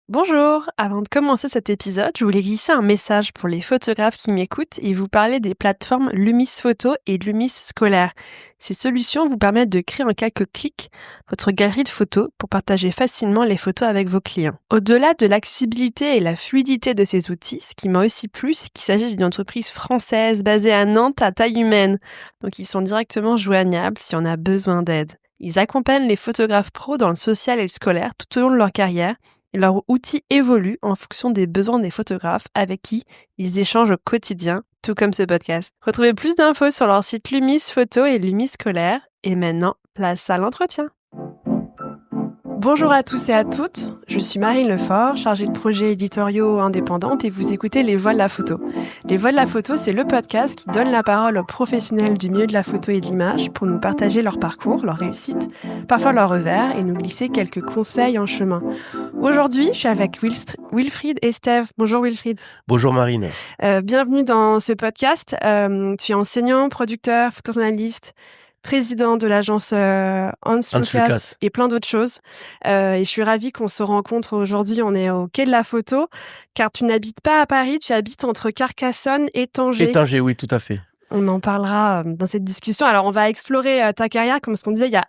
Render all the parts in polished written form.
Bonjour, avant de commencer cet épisode, je voulais glisser un message pour les photographes qui m'écoutent et vous parler des plateformes Lumis Photo et Lumis Scolaire. Ces solutions vous permettent de créer en quelques clics votre galerie de photos pour partager facilement les photos avec vos clients. Au-delà de l'accessibilité et la fluidité de ces outils, ce qui m'a aussi plu, c'est qu'il s'agit d'une entreprise française basée à Nantes à taille humaine. Donc ils sont directement joignables si on a besoin d'aide. Ils accompagnent les photographes pros dans le social et le scolaire tout au long de leur carrière. Et leurs outils évoluent en fonction des besoins des photographes avec qui ils échangent au quotidien, tout comme ce podcast. Retrouvez plus d'infos sur leur site Lumis Photo et Lumis Scolaire. Et maintenant, place à l'entretien. Bonjour à tous et à toutes, je suis Marine Lefort, chargée de projets éditoriaux indépendante et vous écoutez Les Voix de la Photo. Les Voix de la Photo, c'est le podcast qui donne la parole aux professionnels du milieu de la photo et de l'image pour nous partager leur parcours, leur réussite, parfois leur revers et nous glisser quelques conseils en chemin. Aujourd'hui, je suis avec Wilfried Estève. Bonjour Wilfried. Bonjour Marine. Bienvenue dans ce podcast. Tu es enseignant, producteur, photojournaliste, président de l'agence Hans Lucas et plein d'autres choses. Et je suis ravie qu'on se rencontre aujourd'hui. On est au Quai de la Photo, car tu n'habites pas à Paris, tu habites entre Carcassonne et Tanger. Et Tanger, oui, tout à fait. On en parlera dans cette discussion. Alors, on va explorer ta carrière. Comme ce qu'on disait, il y a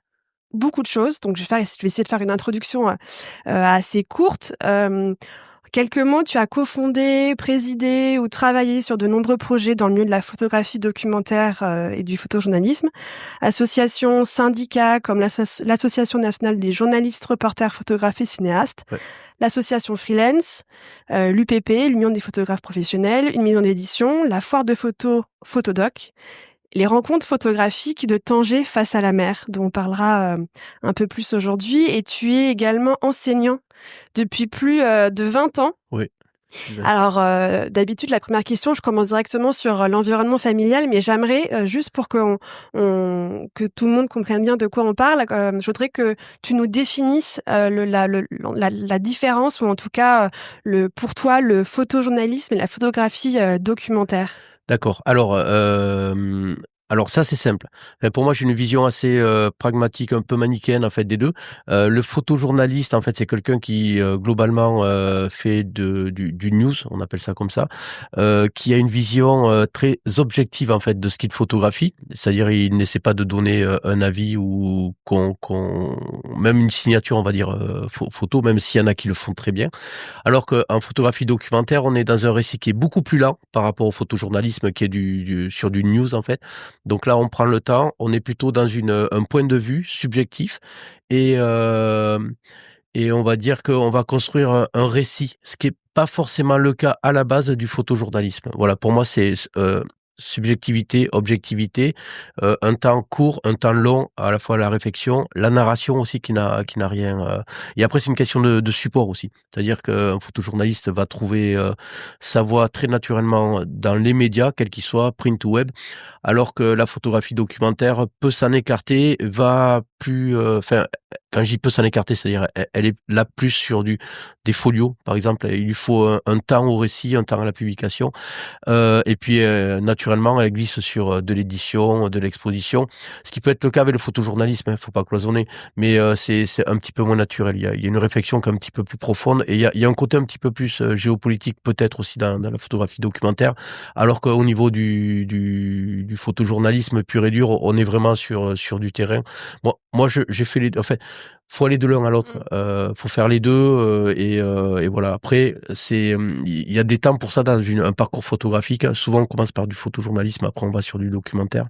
beaucoup de choses. Donc, je vais essayer de faire une introduction assez courte. Quelques mots, tu as cofondé, présidé ou travaillé sur de nombreux projets dans le milieu de la photographie documentaire et du photojournalisme. Associations, syndicats comme l'Association nationale des journalistes, reporters, photographes et cinéastes, Ouais. l'Association Freelance, l'UPP, l'Union des photographes professionnels, une maison d'édition, la foire de photo Photodoc, les rencontres photographiques de Tanger face à la mer, dont on parlera un peu plus aujourd'hui. Et tu es également enseignant depuis plus de 20 ans. Oui. Alors, d'habitude, la première question, je commence directement sur l'environnement familial, mais j'aimerais, juste pour que tout le monde comprenne bien de quoi on parle, je voudrais que tu nous définisses la différence, ou en tout cas, pour toi, le photojournalisme et la photographie documentaire. D'accord. Alors ça c'est simple. Pour moi j'ai une vision assez pragmatique, un peu manichéenne en fait des deux. Le photojournaliste en fait c'est quelqu'un qui globalement fait du news, on appelle ça comme ça, qui a une vision très objective en fait de ce qu'il photographie. C'est-à-dire il n'essaie pas de donner un avis ou même une signature on va dire photo, même s'il y en a qui le font très bien. Alors qu'en photographie documentaire, on est dans un récit qui est beaucoup plus lent par rapport au photojournalisme qui est sur du news en fait. Donc là, on prend le temps, on est plutôt dans un point de vue subjectif et on va dire qu'on va construire un récit, ce qui est pas forcément le cas à la base du photojournalisme. Voilà, pour moi, c'est subjectivité, objectivité, un temps court, un temps long, à la fois la réflexion, la narration aussi qui n'a rien. Et après, c'est une question de support aussi. C'est-à-dire qu'un photojournaliste va trouver sa voix très naturellement dans les médias, quels qu'ils soient, print ou web, alors que la photographie documentaire peut s'en écarter, va plus... quand je dis peut s'en écarter, c'est-à-dire elle est là plus sur des folios, par exemple. Il lui faut un temps au récit, un temps à la publication. Et puis, naturellement, elle glisse sur de l'édition, de l'exposition. Ce qui peut être le cas avec le photojournalisme, faut pas cloisonner. Mais c'est un petit peu moins naturel. Il y a une réflexion qui est un petit peu plus profonde. Et il y a un côté un petit peu plus géopolitique, peut-être aussi dans la photographie documentaire. Alors qu'au niveau du photojournalisme pur et dur, on est vraiment sur du terrain. Moi, j'ai fait les... En fait, faut aller de l'un à l'autre. Faut faire les deux et voilà. Après, il y a des temps pour ça dans un parcours photographique. Souvent, on commence par du photojournalisme, après on va sur du documentaire.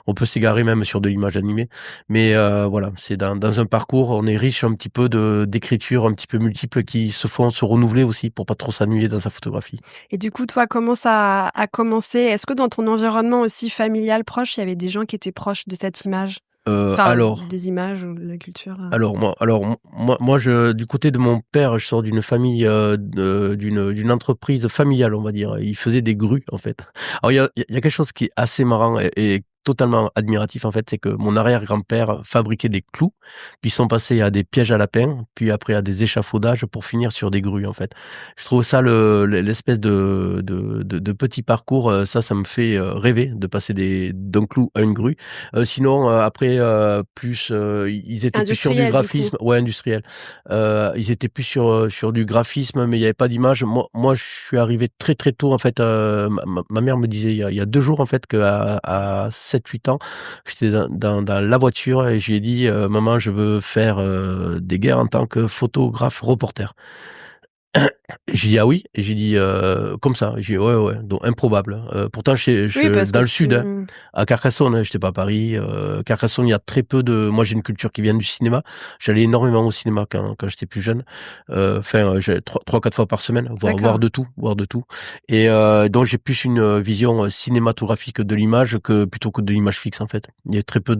On peut s'égarer même sur de l'image animée. Mais voilà, c'est dans un parcours, on est riche un petit peu d'écriture un petit peu multiples qui se font se renouveler aussi pour pas trop s'ennuyer dans sa photographie. Et du coup, toi, comment ça a commencé? Est-ce que dans ton environnement aussi familial proche, il y avait des gens qui étaient proches de cette image? Alors, Des images ou de la culture. moi, du côté de mon père, je sors d'une famille, d'une entreprise familiale, on va dire. Il faisait des grues, en fait. Alors, il y a quelque chose qui est assez marrant et totalement admiratif, en fait, c'est que mon arrière-grand-père fabriquait des clous, puis ils sont passés à des pièges à lapins, puis après à des échafaudages pour finir sur des grues, en fait. Je trouve ça l'espèce de petit parcours, ça me fait rêver de passer d'un clou à une grue. Sinon, après, ils étaient plus sur du graphisme, ouais, industriel. Ils étaient plus sur du graphisme, mais il y avait pas d'image. Moi, je suis arrivé très très tôt, en fait. Ma mère me disait il y a 2 jours, en fait, à 7-8 ans, j'étais dans la voiture et je lui ai dit maman, je veux faire des guerres en tant que photographe reporter. Et j'ai dit ah oui, et j'ai dit comme ça, j'ai dit ouais, donc improbable. Pourtant je dans le sud, hein, à Carcassonne, hein, j'étais pas à Paris. Carcassonne, il y a très peu de. Moi, j'ai une culture qui vient du cinéma. J'allais énormément au cinéma quand j'étais plus jeune. J'allais 3-4 fois par semaine, voir de tout. Et donc j'ai plus une vision cinématographique de l'image plutôt que de l'image fixe, en fait. Il y a très peu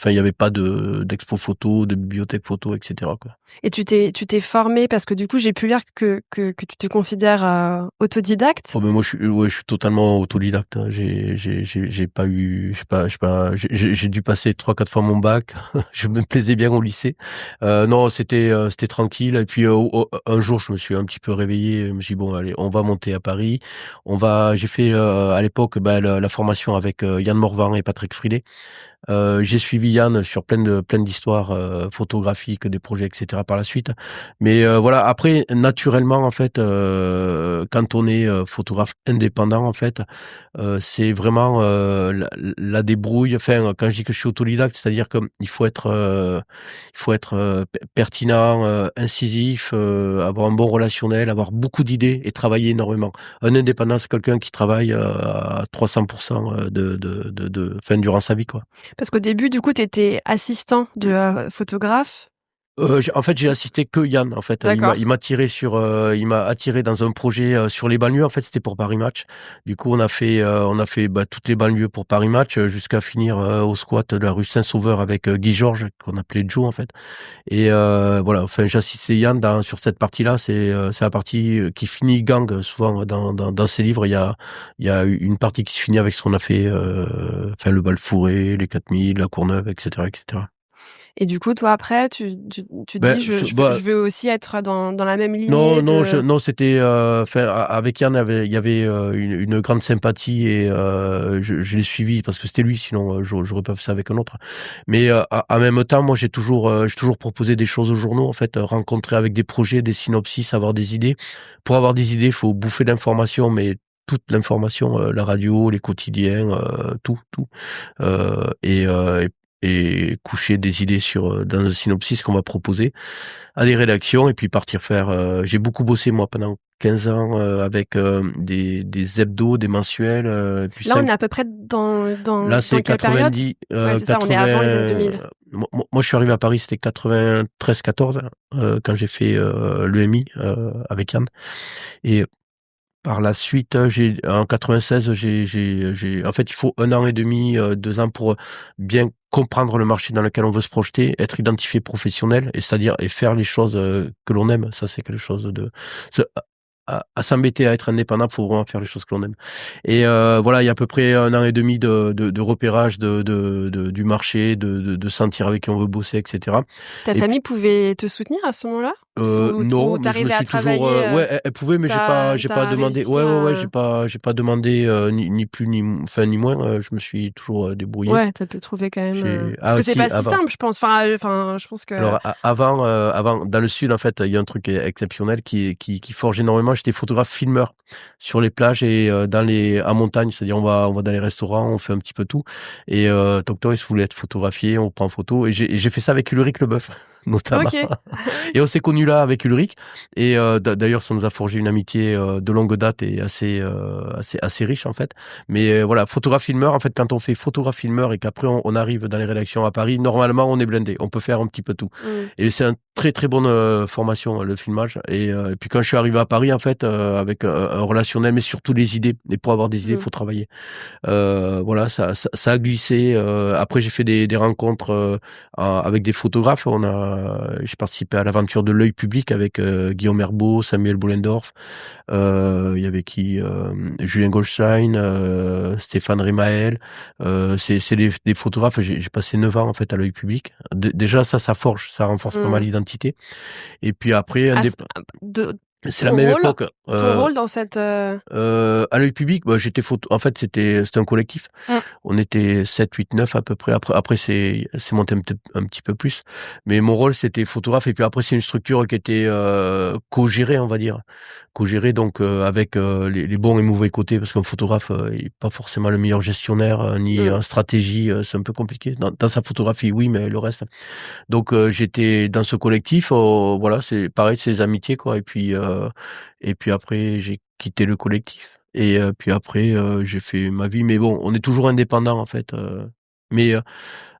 il y avait pas d'expo photo, de bibliothèque photo, etc., quoi. Et tu t'es formé parce que du coup j'ai pu lire que tu te considères autodidacte. Oh, mais moi je suis totalement autodidacte. J'ai pas eu, je sais pas, j'ai dû passer 3-4 fois mon bac. Je me plaisais bien au lycée. Non, c'était tranquille. Et puis un jour je me suis un petit peu réveillé. Je me suis dit bon allez, on va monter à Paris. J'ai fait à l'époque la formation avec Yann Morvan et Patrick Frilet. J'ai suivi Yann sur plein d'histoires photographiques, des projets, etc. par la suite. Mais voilà, après, naturellement, en fait, quand on est photographe indépendant, en fait, c'est vraiment la débrouille. Enfin, quand je dis que je suis autodidacte, c'est-à-dire qu'il faut être pertinent, incisif, avoir un bon relationnel, avoir beaucoup d'idées et travailler énormément. Un indépendant, c'est quelqu'un qui travaille à 300% durant sa vie, quoi. Parce qu'au début, du coup, tu étais assistant de photographe. En fait, j'ai assisté que Yann. En fait, il m'a attiré dans un projet sur les banlieues. En fait, c'était pour Paris Match. Du coup, on a fait toutes les banlieues pour Paris Match jusqu'à finir au squat de la rue Saint-Sauveur avec Guy Georges, qu'on appelait Joe, en fait. Et voilà. Enfin, j'ai assisté Yann sur cette partie-là. C'est la partie qui finit gang. Souvent dans ses livres, il y a une partie qui se finit avec ce qu'on a fait. Le Bal Fourré, les 4000, la Courneuve, etc., etc. Et du coup, toi, après, tu dis, je veux aussi être dans la même lignée. Non, c'était, avec Yann, il y avait une grande sympathie et je l'ai suivi parce que c'était lui, sinon j'aurais pas fait ça avec un autre. Mais en même temps, moi, j'ai toujours proposé des choses aux journaux, en fait, rencontrer avec des projets, des synopsis, avoir des idées. Pour avoir des idées, il faut bouffer d'informations, mais toute l'information, la radio, les quotidiens, tout. Et coucher des idées dans un synopsis qu'on va proposer à des rédactions et puis partir faire. J'ai beaucoup bossé, moi, pendant 15 ans avec des hebdos, des mensuels. Puis là, on est à peu près dans là, c'est 90. C'est ça, on est avant les années 2000. Moi, je suis arrivé à Paris, c'était 93-14 quand j'ai fait l'EMI avec Yann. Et par la suite, en 96, en fait, il faut 1 an et demi, 2 ans pour bien comprendre le marché dans lequel on veut se projeter, être identifié professionnel, et faire les choses que l'on aime. Ça, c'est quelque chose à s'embêter à être indépendant, faut vraiment faire les choses que l'on aime. Et voilà, il y a à peu près 1 an et demi de repérage du marché, de sentir avec qui on veut bosser, etc. Ta famille pouvait te soutenir à ce moment-là? Non, mais je me suis toujours. Elle pouvait, mais j'ai pas demandé. J'ai pas demandé ni plus ni moins. Je me suis toujours débrouillé. Ouais, t'as pu trouver quand même. Parce que c'est pas si simple, je pense. Enfin, je pense que. Alors avant, dans le sud, en fait, il y a un truc exceptionnel qui forge énormément. J'étais photographe filmeur sur les plages et en montagne, c'est-à-dire on va dans les restaurants, on fait un petit peu tout. Et Toctois voulait être photographié, on prend en photo. Et j'ai fait ça avec Ulrich Leboeuf, notamment. Okay. Et on s'est connus là avec Ulrich. Et d'ailleurs, ça nous a forgé une amitié de longue date et assez riche, en fait. Mais voilà, photographe filmeur, en fait, quand on fait photographe filmeur et qu'après on arrive dans les rédactions à Paris, normalement on est blindé, on peut faire un petit peu tout. Et c'est un très très bonne formation, le filmage. Et puis quand je suis arrivé à Paris, en fait, avec un relationnel, mais surtout les idées. Et pour avoir des idées, il faut travailler. Voilà, ça a glissé. Après, j'ai fait des rencontres avec des photographes. J'ai participé à l'aventure de l'œil public avec Guillaume Herbeau, Samuel Boulendorf. Il y avait qui Julien Goldstein, Stéphane Rimael. C'est des photographes. J'ai passé 9 ans en fait à l'œil public. Déjà, ça forge, ça renforce pas mal l'identité. Et puis après, c'est la même époque. Ton rôle dans cette... à l'œil public, j'étais en fait, c'était un collectif. On était 7, 8, 9 à peu près. Après c'est monté un petit peu plus. Mais mon rôle, c'était photographe. Et puis après, c'est une structure qui était co-gérée, on va dire. Co-gérée, donc, avec les bons et mauvais côtés, parce qu'un photographe, il n'est pas forcément le meilleur gestionnaire, ni en stratégie. C'est un peu compliqué. Dans sa photographie, oui, mais le reste. Donc, j'étais dans ce collectif. Voilà, c'est pareil, c'est les amitiés, quoi. Et puis après, j'ai quitté le collectif. Et puis après, j'ai fait ma vie. Mais bon, on est toujours indépendant, en fait. Mais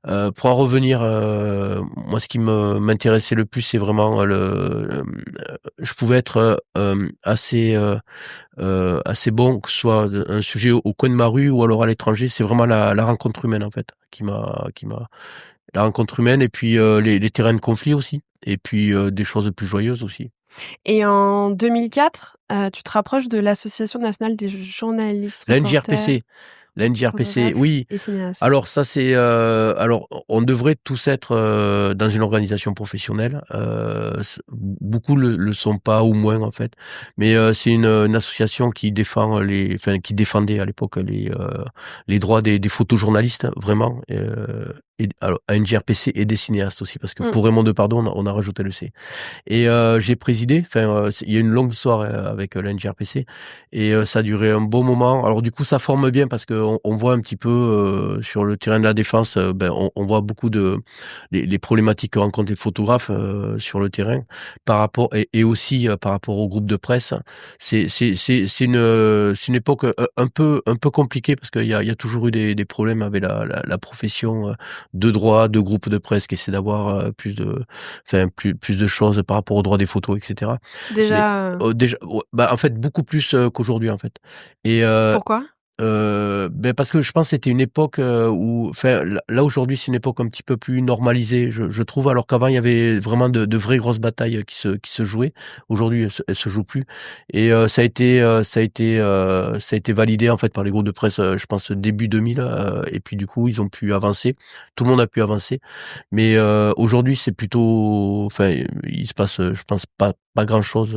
pour en revenir, moi, ce qui m'intéressait le plus, c'est vraiment je pouvais être assez bon, que ce soit un sujet au coin de ma rue ou alors à l'étranger. C'est vraiment la rencontre humaine, en fait, qui m'a la rencontre humaine, et puis les terrains de conflit aussi, et puis des choses plus joyeuses aussi. Et en 2004, tu te rapproches de l'Association nationale des journalistes, La reporters, NJRPC. La NJRPC, photographes oui. et cinéastes. Alors ça c'est alors on devrait tous être dans une organisation professionnelle. Beaucoup le sont pas, ou moins en fait. Mais c'est une association qui défend qui défendait à l'époque les droits des photojournalistes, vraiment. Alors à NJRPC et des cinéastes aussi, parce que pour Raymond Depardon on a rajouté le C. Et j'ai présidé. Il y a une longue histoire avec la NJRPC, et ça a duré un bon moment. Alors du coup, ça forme bien parce que on voit un petit peu sur le terrain de la défense, on voit beaucoup de les problématiques que rencontrent les photographes sur le terrain par rapport, et aussi par rapport au groupe de presse. C'est une époque un peu compliquée, parce qu'il y a toujours eu des problèmes avec la profession de droit, de groupes de presse qui essaient d'avoir plus de choses par rapport aux droits des photos, etc. Déjà, En fait, beaucoup plus qu'aujourd'hui, en fait. Et pourquoi? parce que je pense que c'était une époque où, là aujourd'hui, c'est une époque un petit peu plus normalisée, je trouve, alors qu'avant il y avait vraiment de vraies grosses batailles qui se jouaient. Aujourd'hui, elles se jouent plus. Et ça a été validé en fait par les groupes de presse, je pense début 2000. Et puis du coup, ils ont pu avancer. Tout le monde a pu avancer. Mais aujourd'hui, c'est plutôt, il se passe, je pense pas grand chose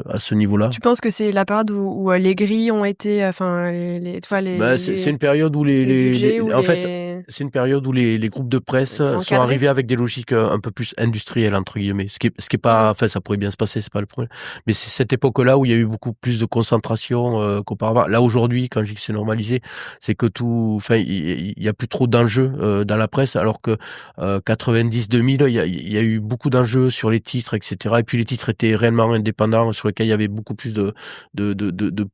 à ce niveau-là. Tu penses que c'est la période où les grilles ont été, c'est une période où c'est une période où les groupes de presse sont arrivés avec des logiques un peu plus industrielles, entre guillemets. Ce qui est pas, ça pourrait bien se passer, c'est pas le problème. Mais c'est cette époque-là où il y a eu beaucoup plus de concentration qu'auparavant. Là aujourd'hui, quand je dis que c'est normalisé, c'est que il y a plus trop d'enjeux dans la presse, alors que 90-2000, il y a eu beaucoup d'enjeux sur les titres, etc. Et puis les titres étaient réellement indépendants, sur lesquels il y avait beaucoup plus de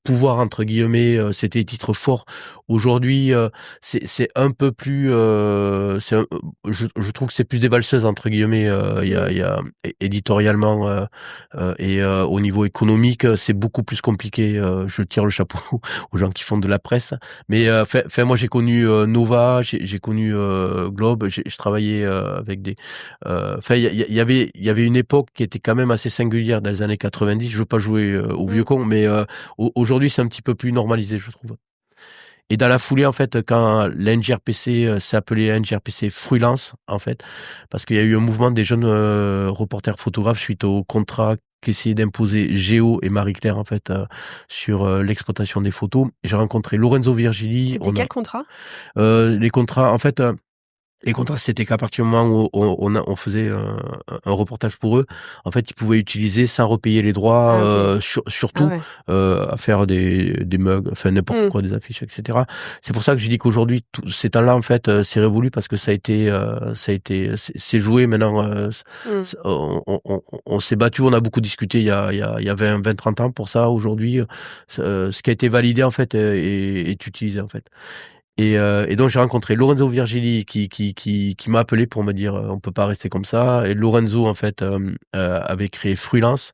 pouvoir, entre guillemets. C'était des titres forts. Aujourd'hui, c'est un peu plus, je trouve que c'est plus des valseuses, entre guillemets. Il y a éditorialement et au niveau économique, c'est beaucoup plus compliqué. Je tire le chapeau aux gens qui font de la presse. Mais moi j'ai connu Nova, j'ai connu Globe. Je travaillais avec des. Il y avait une époque qui était quand même assez singulière dans les années 90. Je veux pas jouer au vieux con, mais aujourd'hui c'est un petit peu plus normalisé, je trouve. Et dans la foulée, en fait, quand la NJRPC s'est appelée NJRPC Freelance, en fait, parce qu'il y a eu un mouvement des jeunes reporters photographes suite au contrat qu'essayaient d'imposer Géo et Marie-Claire, en fait, sur l'exploitation des photos. J'ai rencontré Lorenzo Virgili. C'était quel contrat? Les contrats, en fait... Les contrats, c'était qu'à partir du moment où on faisait un reportage pour eux, en fait, ils pouvaient utiliser sans repayer les droits, surtout à faire des mugs, n'importe quoi, des affiches, etc. C'est pour ça que j'ai dit qu'aujourd'hui, ces temps-là, en fait, c'est révolu, parce que c'est joué maintenant. On s'est battu, on a beaucoup discuté il y a 20-30 ans pour ça. Aujourd'hui, ce qui a été validé, en fait, est utilisé, en fait. Et donc j'ai rencontré Lorenzo Virgili qui m'a appelé pour me dire on peut pas rester comme ça. Et Lorenzo en fait avait créé Freelance.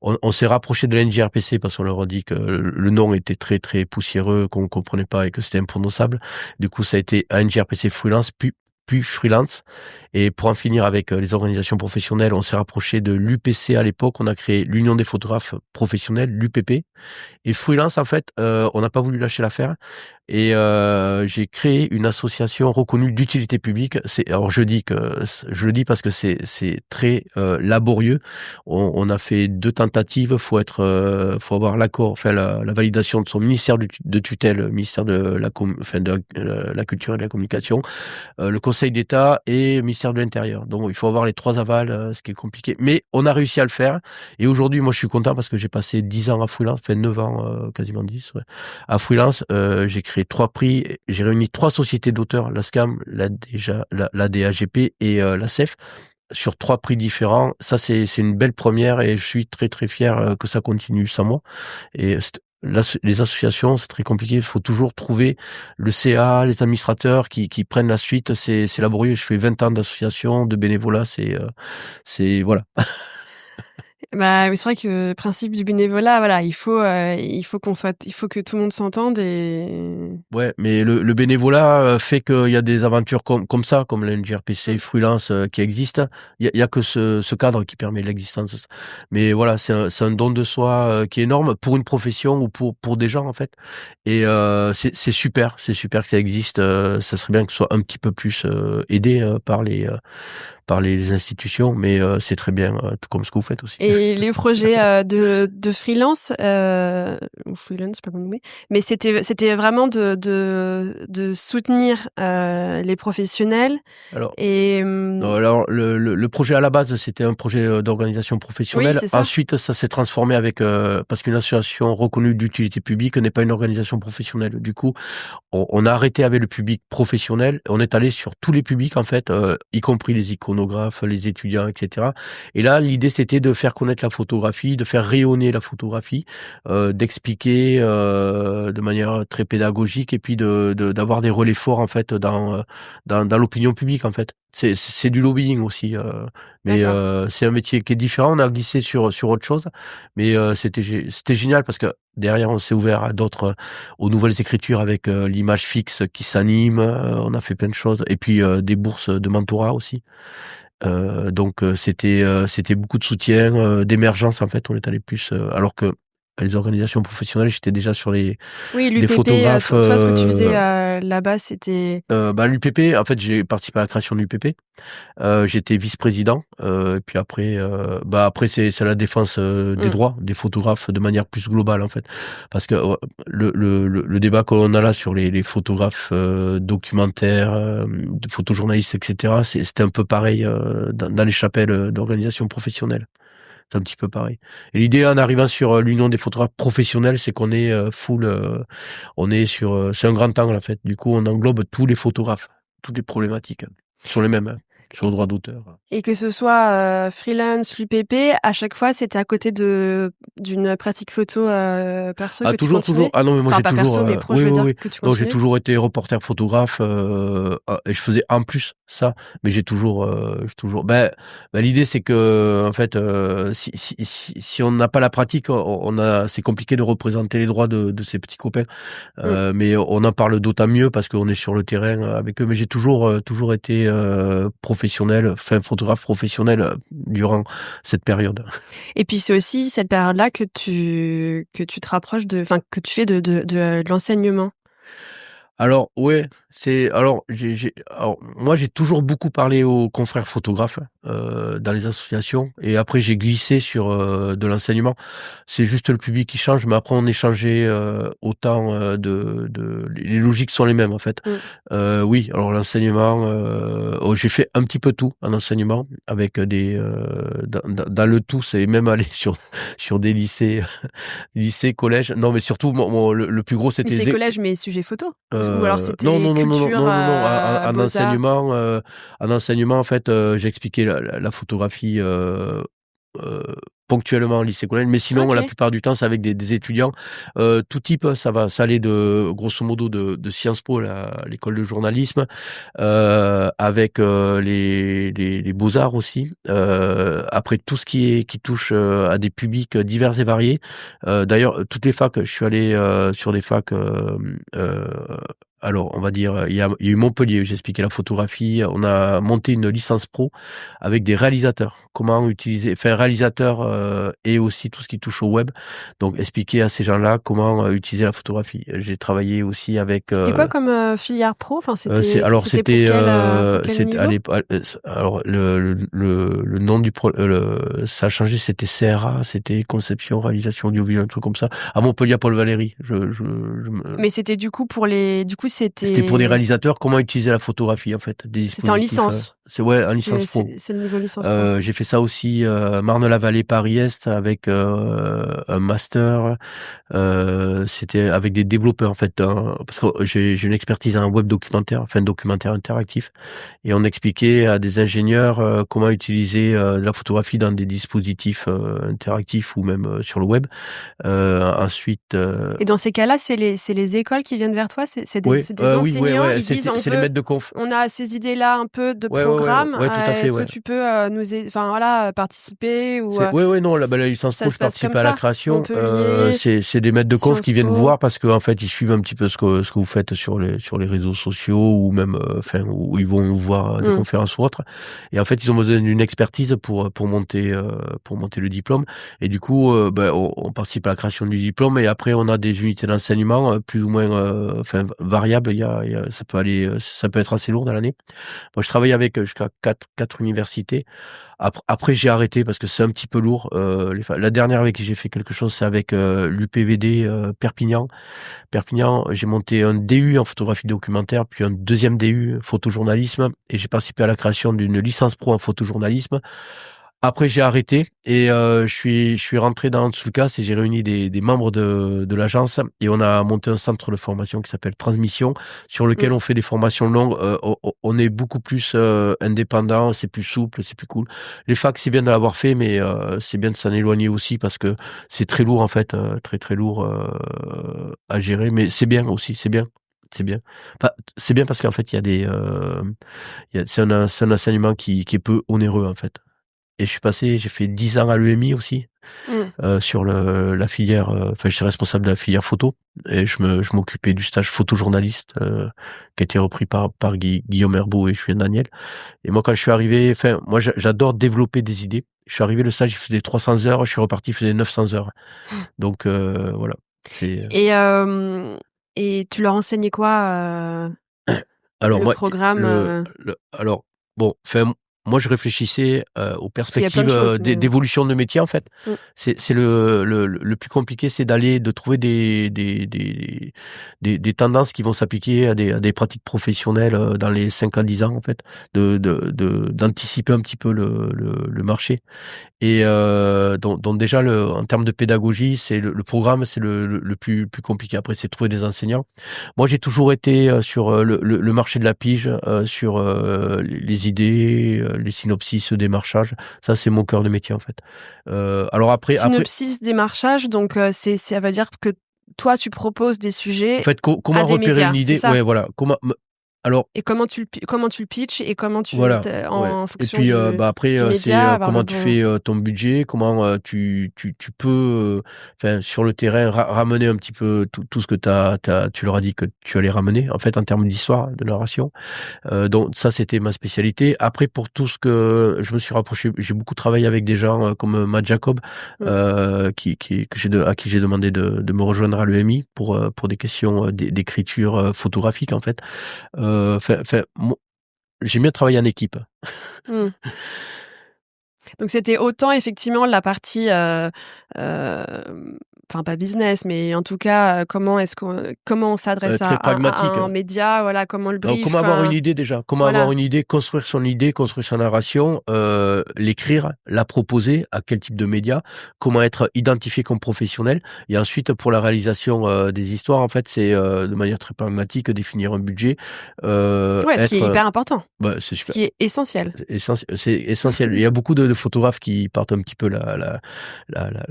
On s'est rapproché de l'NJRPC parce qu'on leur a dit que le nom était très très poussiéreux, qu'on comprenait pas et que c'était imprononçable. Du coup, ça a été NJRPC Freelance, puis Freelance. Et pour en finir avec les organisations professionnelles, on s'est rapproché de l'UPC à l'époque. On a créé l'Union des photographes professionnels, l'UPP. Et Freelance, en fait, on n'a pas voulu lâcher l'affaire. Et j'ai créé une association reconnue d'utilité publique. Alors je le dis parce que c'est très laborieux. On a fait 2 tentatives. Faut avoir l'accord, enfin la validation de son ministère de tutelle, le ministère de la culture et de la communication, le Conseil d'État et le ministère de l'Intérieur. Donc il faut avoir les 3 avals, ce qui est compliqué. Mais on a réussi à le faire. Et aujourd'hui, moi je suis content parce que j'ai passé 10 ans à Freelance, enfin 9 ans, quasiment 10, ouais, à Freelance. J'ai créé 3 prix, j'ai réuni 3 sociétés d'auteurs, la SCAM, la DAGP et la CEF, sur 3 prix différents. Ça, c'est une belle première et je suis très très fier que ça continue sans moi. Et les associations, c'est très compliqué. Il faut toujours trouver le CA, les administrateurs qui prennent la suite. C'est laborieux. Je fais 20 ans d'association, de bénévolat. C'est voilà. Bah, oui, c'est vrai que le principe du bénévolat, voilà, il faut que tout le monde s'entende et Ouais, mais le bénévolat fait qu'il y a des aventures comme ça, comme l'NJRPC, Freelance qui existent. Il y a que ce cadre qui permet l'existence. Mais voilà, c'est un don de soi qui est énorme pour une profession ou pour des gens en fait. Et c'est super que ça existe. Ça serait bien que ce soit un petit peu plus aidé par les institutions, mais c'est très bien, tout comme ce que vous faites aussi. et les projets de freelance ou freelance, pas comment nommer, mais c'était vraiment de soutenir les professionnels Alors, et alors le projet à la base, c'était un projet d'organisation oui, professionnelle. c'est ça. Ensuite, ça s'est transformé avec parce qu'une association reconnue d'utilité publique n'est pas une organisation professionnelle. Du coup, on a arrêté avec le public professionnel. On est allé sur tous les publics en fait, y compris les iconographes, les étudiants, etc. Et là, l'idée c'était de faire connaître la photographie, de faire rayonner la photographie, d'expliquer de manière très pédagogique et puis d'avoir des relais forts en fait dans l'opinion publique en fait. C'est du lobbying aussi, mais c'est un métier qui est différent. On a glissé sur autre chose, mais c'était génial parce que derrière on s'est ouvert à d'autres, aux nouvelles écritures avec l'image fixe qui s'anime. On a fait plein de choses et puis des bourses de mentorat aussi. Donc c'était beaucoup de soutien, d'émergence en fait. On est allé plus alors que les organisations professionnelles, j'étais déjà sur oui, des l'UPP, photographes. toi, ce que tu faisais là-bas, c'était L'UPP, en fait, j'ai participé à la création de l'UPP. J'étais vice-président. Et puis après c'est la défense des droits des photographes de manière plus globale en fait, parce que le débat qu'on a là sur les photographes documentaires, de photojournalistes, etc. C'était un peu pareil dans les chapelles d'organisations professionnelles. C'est un petit peu pareil. Et l'idée en arrivant sur l'union des photographes professionnels, c'est qu'on est full, on est sur, c'est un grand angle en fait. Du coup, on englobe tous les photographes, toutes les problématiques sont les mêmes, sur le droit d'auteur. et que ce soit freelance, l'UPP, à chaque fois, c'était à côté d'une pratique photo perso que tu Toujours. continuais. Ah non, mais moi Enfin, j'ai pas toujours, perso, mais pro, oui, je veux oui, dire oui. que tu Non, j'ai continuais. toujours été reporter photographe et je faisais en plus ça. Mais j'ai toujours. L'idée c'est que en fait, si on n'a pas la pratique, c'est compliqué de représenter les droits de ces petits copains. Mais on en parle d'autant mieux parce qu'on est sur le terrain avec eux. Mais j'ai toujours été professionnel, enfin photographe professionnel durant cette période. Et puis c'est aussi cette période-là que tu te rapproches que tu fais de l'enseignement. Alors ouais, alors moi j'ai toujours beaucoup parlé aux confrères photographes dans les associations et après j'ai glissé sur de l'enseignement. C'est juste le public qui change, mais après on échangeait autant les logiques sont les mêmes en fait. Oui, alors l'enseignement, j'ai fait un petit peu tout en enseignement avec dans le tout, c'est même aller sur des lycées, collèges. Non, mais surtout le plus gros Mais c'était c'est collège, mais sujet photo. Ou alors c'était non, culture, en beaux-arts. enseignement en fait, j'expliquais la photographie ponctuellement au lycée collège, mais sinon la plupart du temps c'est avec des étudiants, tout type, ça allait de grosso modo de Sciences Po, l'école de journalisme, avec les beaux-arts aussi, après tout ce qui touche à des publics divers et variés. D'ailleurs toutes les facs, je suis allé sur des facs, alors, on va dire, il y a eu Montpellier, j'ai expliqué la photographie. On a monté une licence pro avec des réalisateurs. Comment utiliser, enfin, réalisateurs et aussi tout ce qui touche au web. Donc, expliquer à ces gens-là comment utiliser la photographie. J'ai travaillé aussi avec. C'était quoi comme filière pro? Enfin, c'était alors le nom du ça a changé. C'était CRA, c'était conception, réalisation audiovisuelle, un truc comme ça. À Montpellier, à Paul Valéry. Mais c'était du coup c'était pour des réalisateurs, comment utiliser la photographie en fait. C'était en licence. C'est en licence pro. C'est le niveau licence pro. J'ai fait ça aussi Marne-la-Vallée, Paris-Est avec un master. C'était avec des développeurs en fait, parce que j'ai une expertise en web documentaire, enfin documentaire interactif, et on expliquait à des ingénieurs comment utiliser de la photographie dans des dispositifs interactifs ou même sur le web. Ensuite. Et dans ces cas-là, c'est les écoles qui viennent vers toi, c'est des enseignants. Ils disent c'est les maîtres de conf. On a ces idées-là un peu de programme. Ouais, tout à fait. Est-ce que tu peux participer ou non, la licence pro, je participe à la création. C'est des maîtres de conf qui viennent voir parce qu'en fait, ils suivent un petit peu ce que vous faites sur les réseaux sociaux ou même, où ils vont voir des conférences ou autres. Et en fait, ils ont besoin d'une expertise pour monter le diplôme. Et du coup, on participe à la création du diplôme et après, on a des unités d'enseignement plus ou moins, variables. Ça peut être assez lourd dans l'année. Moi, je travaille avec jusqu'à quatre universités. Après, j'ai arrêté parce que c'est un petit peu lourd. La dernière avec qui j'ai fait quelque chose, c'est avec l'UPVD Perpignan. Perpignan, j'ai monté un DU en photographie documentaire, puis un deuxième DU photojournalisme, et j'ai participé à la création d'une licence pro en photojournalisme. Après, j'ai arrêté et je suis rentré dans Tsulkas et j'ai réuni des membres de l'agence et on a monté un centre de formation qui s'appelle Transmission, sur lequel on fait des formations longues. On est beaucoup plus indépendant, c'est plus souple, c'est plus cool. Les facs, c'est bien de l'avoir fait, mais c'est bien de s'en éloigner aussi parce que c'est très lourd en fait, très très lourd à gérer. Mais c'est bien aussi, c'est bien. C'est bien. Enfin, c'est bien parce qu'en fait, c'est un enseignement qui est peu onéreux en fait. Et j'ai fait 10 ans à l'EMI aussi, sur la filière, je suis responsable de la filière photo, et je m'occupais du stage photojournaliste, qui a été repris par Guillaume Herbeau et Julien Daniel. Et moi, quand je suis arrivé, moi, j'adore développer des idées. Je suis arrivé, le stage, il faisait 300 heures, je suis reparti, il faisait 900 heures. Donc, voilà. Et tu leur enseignais quoi, alors, le moi, programme moi, je réfléchissais aux perspectives d'évolution de métier en fait. C'est le plus compliqué, c'est de trouver des tendances qui vont s'appliquer à des pratiques professionnelles dans les 5 à 10 ans en fait, d'anticiper un petit peu le marché. Et donc déjà en termes de pédagogie, c'est le programme, c'est le plus compliqué. Après, c'est trouver des enseignants. Moi, j'ai toujours été sur le marché de la pige, sur les idées, les synopsis, le démarchage. Ça, c'est mon cœur de métier en fait. Alors synopsis, démarchage, donc ça veut dire que toi, tu proposes des sujets. En fait, comment repérer une idée? Ouais, voilà. Alors, et comment tu le pitches et comment tu en fonction et puis après c'est média, comment tu fais ton budget, comment tu peux sur le terrain ramener un petit peu tout ce que tu leur as dit que tu allais ramener en fait en termes d'histoire, de narration. Donc ça, c'était ma spécialité. Après, pour tout ce que je me suis rapproché, j'ai beaucoup travaillé avec des gens comme Matt Jacob, à qui j'ai demandé de me rejoindre à l'EMI pour des questions d'écriture photographique en fait. J'aime bien travailler en équipe. Donc c'était autant effectivement la partie enfin pas business, mais en tout cas, comment on s'adresse Très à pragmatique. un média, voilà, comment le Alors, comment brief, avoir une idée déjà? Comment avoir voilà. une idée, construire sa narration, l'écrire, la proposer, à quel type de média, comment être identifié comme professionnel et ensuite pour la réalisation, des histoires, en fait, c'est, de manière très pragmatique, définir un budget, Ouais, ce qui est être, hyper important, bah, c'est ce super. qui est essentiel. C'est essentiel. Il y a beaucoup de photographes qui partent un petit peu la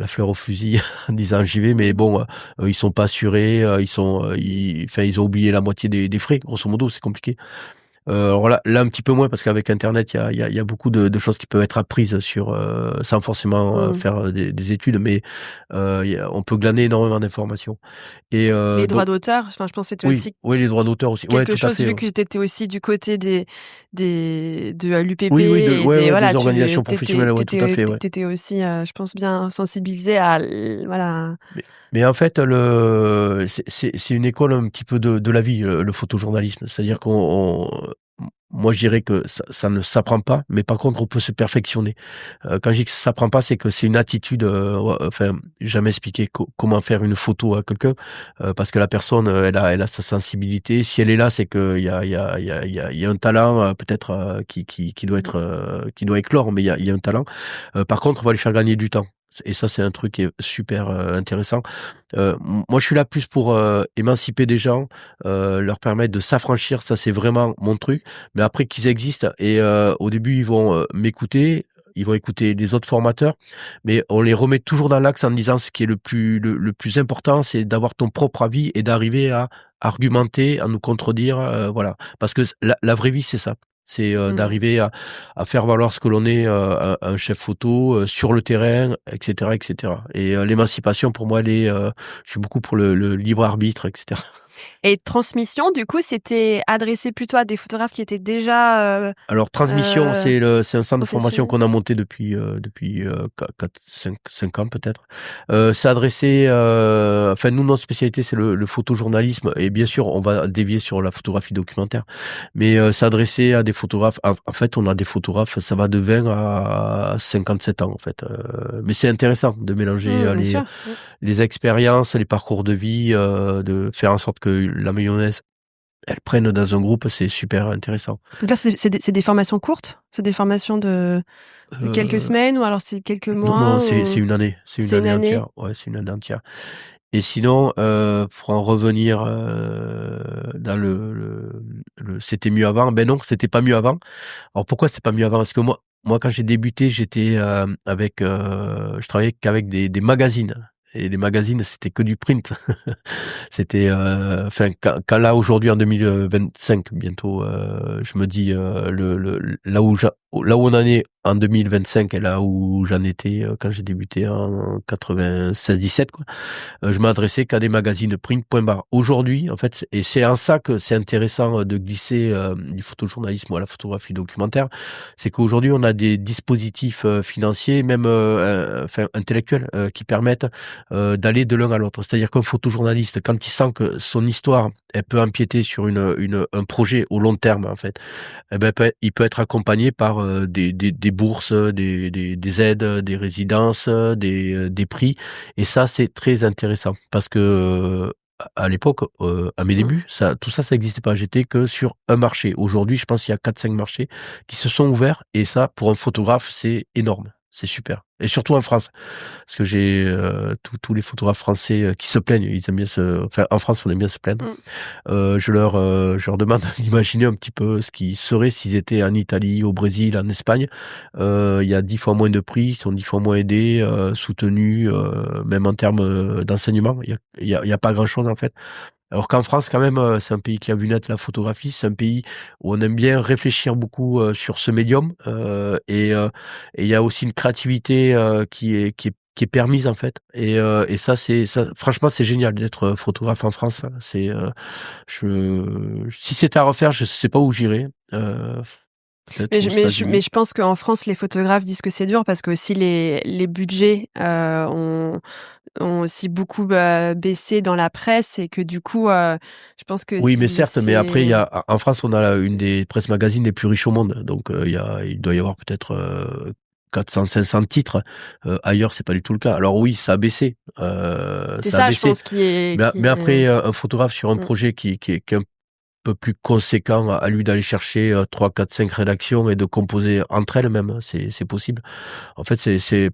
fleur au fusil en disant j'y vais, mais Mmh. bon, ils sont pas assurés, ils ont oublié la moitié des frais, grosso modo, c'est compliqué. Alors là un petit peu moins parce qu'avec internet il y a beaucoup de choses qui peuvent être apprises sur sans forcément Mmh. faire des études, mais on peut glaner énormément d'informations. Et Les droits donc d'auteur, enfin, je pense que c'était oui, aussi oui les droits d'auteur aussi. Ouais, quelque tout à chose, fait. vu Ouais. que tu étais aussi du côté de l'UPP Oui, oui, et des des voilà, organisations professionnelles, ouais, tout à fait, ouais. tu étais aussi, je pense bien sensibilisé à l voilà. Mais en fait, c'est une école un petit peu de la vie, le photojournalisme. C'est-à-dire moi, je dirais que ça ne s'apprend pas, mais par contre, on peut se perfectionner. Quand je dis que ça s'apprend pas, c'est que c'est une attitude, ouais, enfin, jamais expliqué comment faire une photo à quelqu'un, parce que la personne, elle a sa sensibilité. Si elle est là, c'est qu'il y a un talent, peut-être, qui doit Mmh. être, qui doit éclore, mais il y a un talent. Par contre, on va lui faire gagner du temps. Et ça, c'est un truc qui est super intéressant. Moi, je suis là plus pour émanciper des gens, leur permettre de s'affranchir. Ça, c'est vraiment mon truc. Mais après qu'ils existent et au début, ils vont m'écouter. Ils vont écouter les autres formateurs, mais on les remet toujours dans l'axe en disant ce qui est le plus important, c'est d'avoir ton propre avis et d'arriver à argumenter, à nous contredire, voilà. Parce que la vraie vie, c'est ça. C'est Mmh. d'arriver à faire valoir ce que l'on est, un chef photo, sur le terrain, et cetera, et cetera. Et l'émancipation pour moi, je suis beaucoup pour le libre arbitre, et cetera. Et transmission, du coup, c'était adressé plutôt à des photographes qui étaient déjà, Alors transmission, heu, c'est un centre de formation professionnels? qu'on a monté depuis 4-5 ans peut-être. C'est adressé, enfin nous notre spécialité c'est le photojournalisme et bien sûr on va dévier sur la photographie documentaire. Mais c'est adressé à des photographes. En fait on a des photographes, ça va de 20 à 57 ans en fait. Mais c'est intéressant de mélanger Bien sûr. Mmh. les expériences, les parcours de vie, de faire en sorte que la mayonnaise elle prenne dans un groupe, c'est super intéressant. Donc là, c'est des formations courtes? C'est des formations de quelques Heu semaines ou alors c'est quelques Non, non, mois c'est ou une année, c'est une c'est une année année? entière. Ouais, c'est une année entière. Et sinon, pour en revenir, dans le «c'était mieux avant», ben non, c'était pas mieux avant. Alors pourquoi c'était pas mieux avant? Parce que moi quand j'ai débuté, j'étais, je travaillais qu'avec des magazines et les magazines, c'était que du print. C'était, enfin quand là aujourd'hui en 2025 bientôt, je me dis, là où on en est en 2025 et là où j'en étais, quand j'ai débuté en 96-17 quoi. Je m'adressais qu'à des magazines print, point barre. Aujourd'hui, en fait, et c'est en ça que c'est intéressant de glisser du photojournalisme à la photographie documentaire, c'est qu'aujourd'hui on a des dispositifs financiers, même enfin intellectuels, qui permettent d'aller de l'un à l'autre. C'est-à-dire qu'un photojournaliste, quand il sent que son histoire, elle peut empiéter sur un projet au long terme, en fait, eh ben, il peut être accompagné par des bourses, des aides, des résidences, des prix. Et ça, c'est très intéressant parce que à l'époque, à mes Mmh. débuts, tout ça, ça n'existait pas. J'étais que sur un marché. Aujourd'hui, je pense qu'il y a 4-5 marchés qui se sont ouverts. Et ça, pour un photographe, c'est énorme. C'est super. Et surtout en France. Parce que j'ai tous les photographes français qui se plaignent. Ils aiment bien enfin, en France, on aime bien se plaindre. Mmh. Je leur demande d'imaginer un petit peu ce qui serait s'ils étaient en Italie, au Brésil, en Espagne. Il y a 10 fois moins de prix, ils sont 10 fois moins aidés, soutenus, même en termes d'enseignement. Il y a pas grand-chose en fait. Alors qu'en France, quand même, c'est un pays qui a vu naître la photographie. C'est un pays où on aime bien réfléchir beaucoup sur ce médium, et il y a aussi une créativité qui est permise en fait. Et ça, franchement, c'est génial d'être photographe en France. Si c'était à refaire, je sais pas où j'irais. Peut-être aux Mais États-Unis. je pense qu'en France, les photographes disent que c'est dur parce que aussi les budgets, ont aussi beaucoup, baissé dans la presse et que du coup, je pense que Oui, mais si certes, mais après, c'est en France, on a une des presse magazines les plus riches au monde. Donc, il doit y avoir peut-être 400-500 titres. Ailleurs, c'est pas du tout le cas. Alors oui, ça a baissé. C'est Ça a ça, je baissé. pense, Mais après, un photographe sur un Mmh. projet qui est un peu plus conséquent, à lui d'aller chercher 3, 4, 5 rédactions et de composer entre elles même, c'est possible. En fait,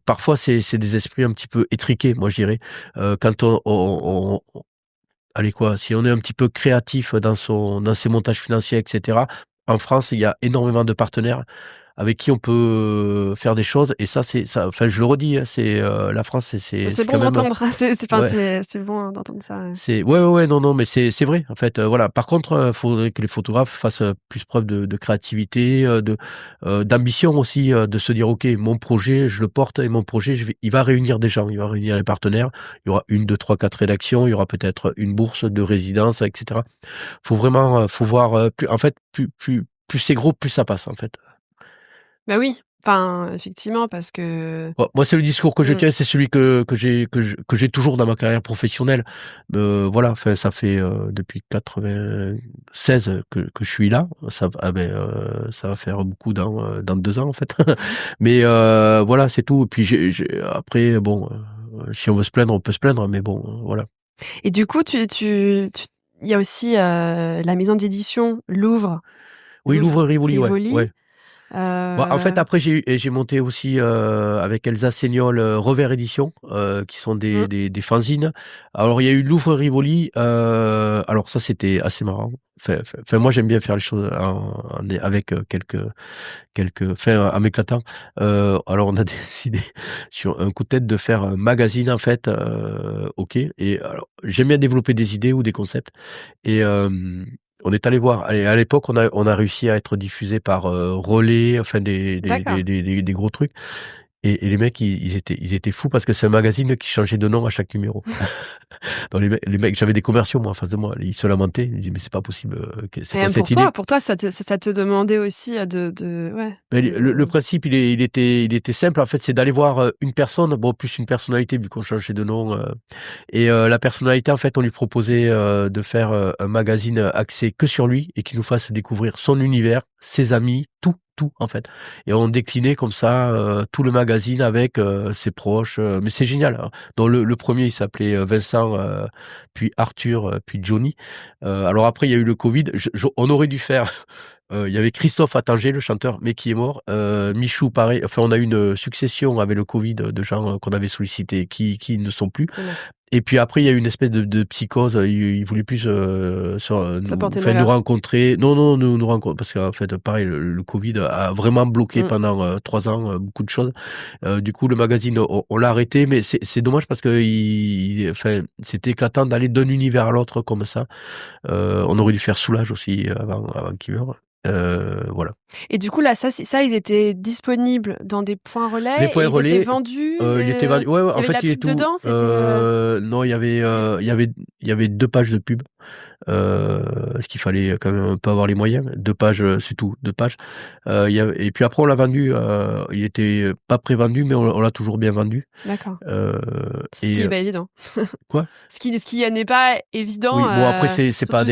parfois c'est des esprits un petit peu étriqués, moi je dirais. Quand allez quoi, si on est un petit peu créatif dans ses montages financiers, etc. En France, il y a énormément de partenaires avec qui on peut faire des choses, et ça c'est ça. Enfin, je le redis, hein, la France, C'est c'est quand bon même. d'entendre, enfin, Ouais. c'est bon d'entendre ça, ouais. Non, mais c'est vrai, en fait, voilà. Par contre, faudrait que les photographes fassent plus preuve de créativité, d'ambition aussi, de se dire: «OK, mon projet, je le porte, et mon projet, il va réunir des gens, il va réunir les partenaires». Il y aura 1, 2, 3, 4 rédactions, il y aura peut-être une bourse de résidence, et cetera. Faut vraiment, faut voir, plus en fait, plus c'est gros, plus ça passe, en fait. Bah oui, enfin, effectivement, parce que Moi, c'est le discours que je mmh, tiens, c'est celui que j'ai toujours dans ma carrière professionnelle. Voilà, enfin, ça fait depuis 96 que je suis là. Ça va faire beaucoup dans 2 ans en fait. Mais voilà, c'est tout. Et puis après, bon, si on veut se plaindre, on peut se plaindre, mais bon, voilà. et du coup, il y a aussi, la maison d'édition Oui, Louvre l'ouvre Rivoli, ouais, Rivoli, ouais. Bah, en fait, après, j'ai monté aussi avec Elsa Seignol, Revers Édition, qui sont mmh, des fanzines. Alors, il y a eu Louvre Rivoli. Alors ça, c'était assez marrant. Enfin, moi, j'aime bien faire les choses avec en m'éclatant. Alors, on a décidé sur un coup de tête de faire un magazine, en fait. OK. Et alors, j'aime bien développer des idées ou des concepts. Et on est allé voir. Et à l'époque, on a réussi à être diffusé par Relais, enfin d'accord. des gros trucs. Et les mecs, ils étaient fous parce que c'est un magazine qui changeait de nom à chaque numéro. Donc les mecs, j'avais des commerciaux moi en face de moi, ils se lamentaient. Ils disaient: «Mais c'est pas possible. C'est Et quoi même cette idée?» pour toi, ça te demandait aussi, de ouais, Mais le de principe, il était simple en fait, c'est d'aller voir une personne, bon plus une personnalité vu qu'on changeait de nom. Et la personnalité, en fait, on lui proposait de faire un magazine axé que sur lui et qui nous fasse découvrir son univers, ses amis, tout, en fait. Et on déclinait comme ça tout le magazine avec ses proches. Mais c'est génial, hein. Donc le premier, il s'appelait Vincent, puis Arthur, puis Johnny. Alors après, il y a eu le Covid. On aurait dû faire. Il y avait Christophe Attinger, le chanteur, mais qui est mort. Michou, pareil. Enfin, on a eu une succession avec le Covid de gens qu'on avait sollicités qui ne sont plus. et non, Et puis après, il y a eu une espèce de psychose. Il voulait plus ça portait nous malheur. rencontrer. Non, nous rencontrer parce qu'en fait, pareil, le Covid a vraiment bloqué Mmh. pendant 3 ans beaucoup de choses. Du coup, le magazine, on l'a arrêté, mais c'est dommage parce que enfin, c'était éclatant d'aller d'un univers à l'autre comme ça. On aurait dû faire Soulage aussi avant qu'il meure. Voilà. Et du coup, là, ça, ils étaient disponibles dans des points Les relais et points ils étaient relais, vendus, il était vendu. Ouais, il y en avait de fait, la il est pub tout. dedans? C'était, Non, ouais, il y avait 2 pages de pub. Parce qu'il fallait quand même un peu avoir les moyens. 2 pages, c'est tout, 2 pages. Et puis après, on l'a vendu. Il était pas prévendu, mais on l'a toujours bien vendu. d'accord. Euh, Ce qui et est pas évident. quoi? Ce qui n'est pas évident, Oui, bon après surtout si c'est pas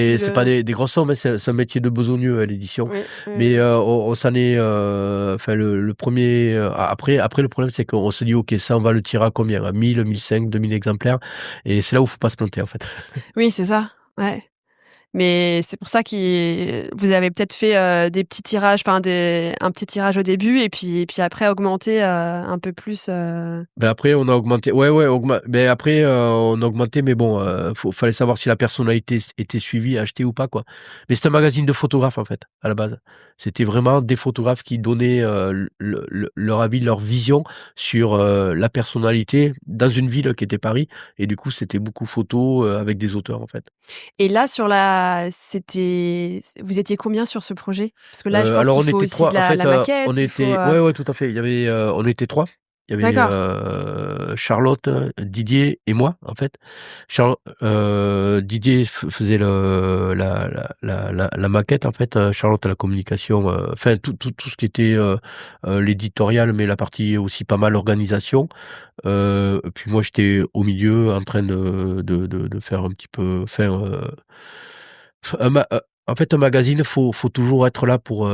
le des grosses sommes, hein, c'est un métier de besogneux l'édition. oui, oui, Mais oui. on s'en est, enfin le premier. Après le problème c'est qu'on se dit ok, ça on va le tirer à combien? À 1000, 1500, 2000 exemplaires. Et c'est là où faut pas se planter en fait. Oui, c'est ça, ouais. Mais c'est pour ça vous avez peut-être fait, des petits tirages, enfin un petit tirage au début et puis après augmenter, un peu plus, Ben après on a augmenté, mais après on a augmenté, mais bon, fallait savoir si la personnalité était suivie, achetée ou pas quoi. Mais c'est un magazine de photographes en fait à la base. C'était vraiment des photographes qui donnaient leur avis, leur vision sur la personnalité dans une ville qui était Paris. Et du coup c'était beaucoup photos avec des auteurs en fait. et là vous étiez combien sur ce projet? Parce que là, je pense Alors qu'il on faut était aussi de 3 en fait. la On maquette, il faut, était, ouais, tout à fait. Il y avait on était 3. Il y avait d'accord. Charlotte, Didier et moi en fait. Didier faisait la maquette en fait. Charlotte à la communication, enfin tout ce qui était l'éditorial, mais la partie aussi pas mal organisation. Puis moi j'étais au milieu en train de faire un petit peu, enfin En fait, un magazine, faut toujours être là pour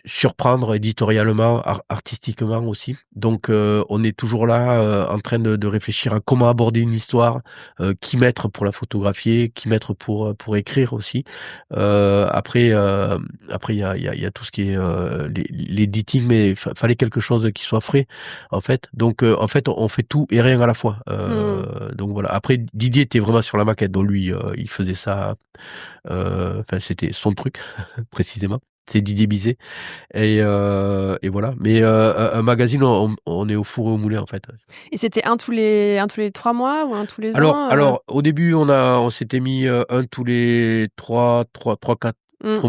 surprendre éditorialement, artistiquement aussi. Donc, on est toujours là en train de réfléchir à comment aborder une histoire, qui mettre pour la photographier, qui mettre pour écrire aussi. Après, il y a tout ce qui est l'editing, mais fallait quelque chose qui soit frais, en fait. Donc, en fait, on fait tout et rien à la fois. Donc voilà. Après, Didier était vraiment sur la maquette, donc lui, il faisait ça. Enfin, c'était son truc précisément. C'est Didier Bizet et voilà. Mais un magazine, on est au four et au moulin en fait. Et c'était un tous les 3 mois ou un tous les Alors, ans alors au début, on s'était mis un tous les 4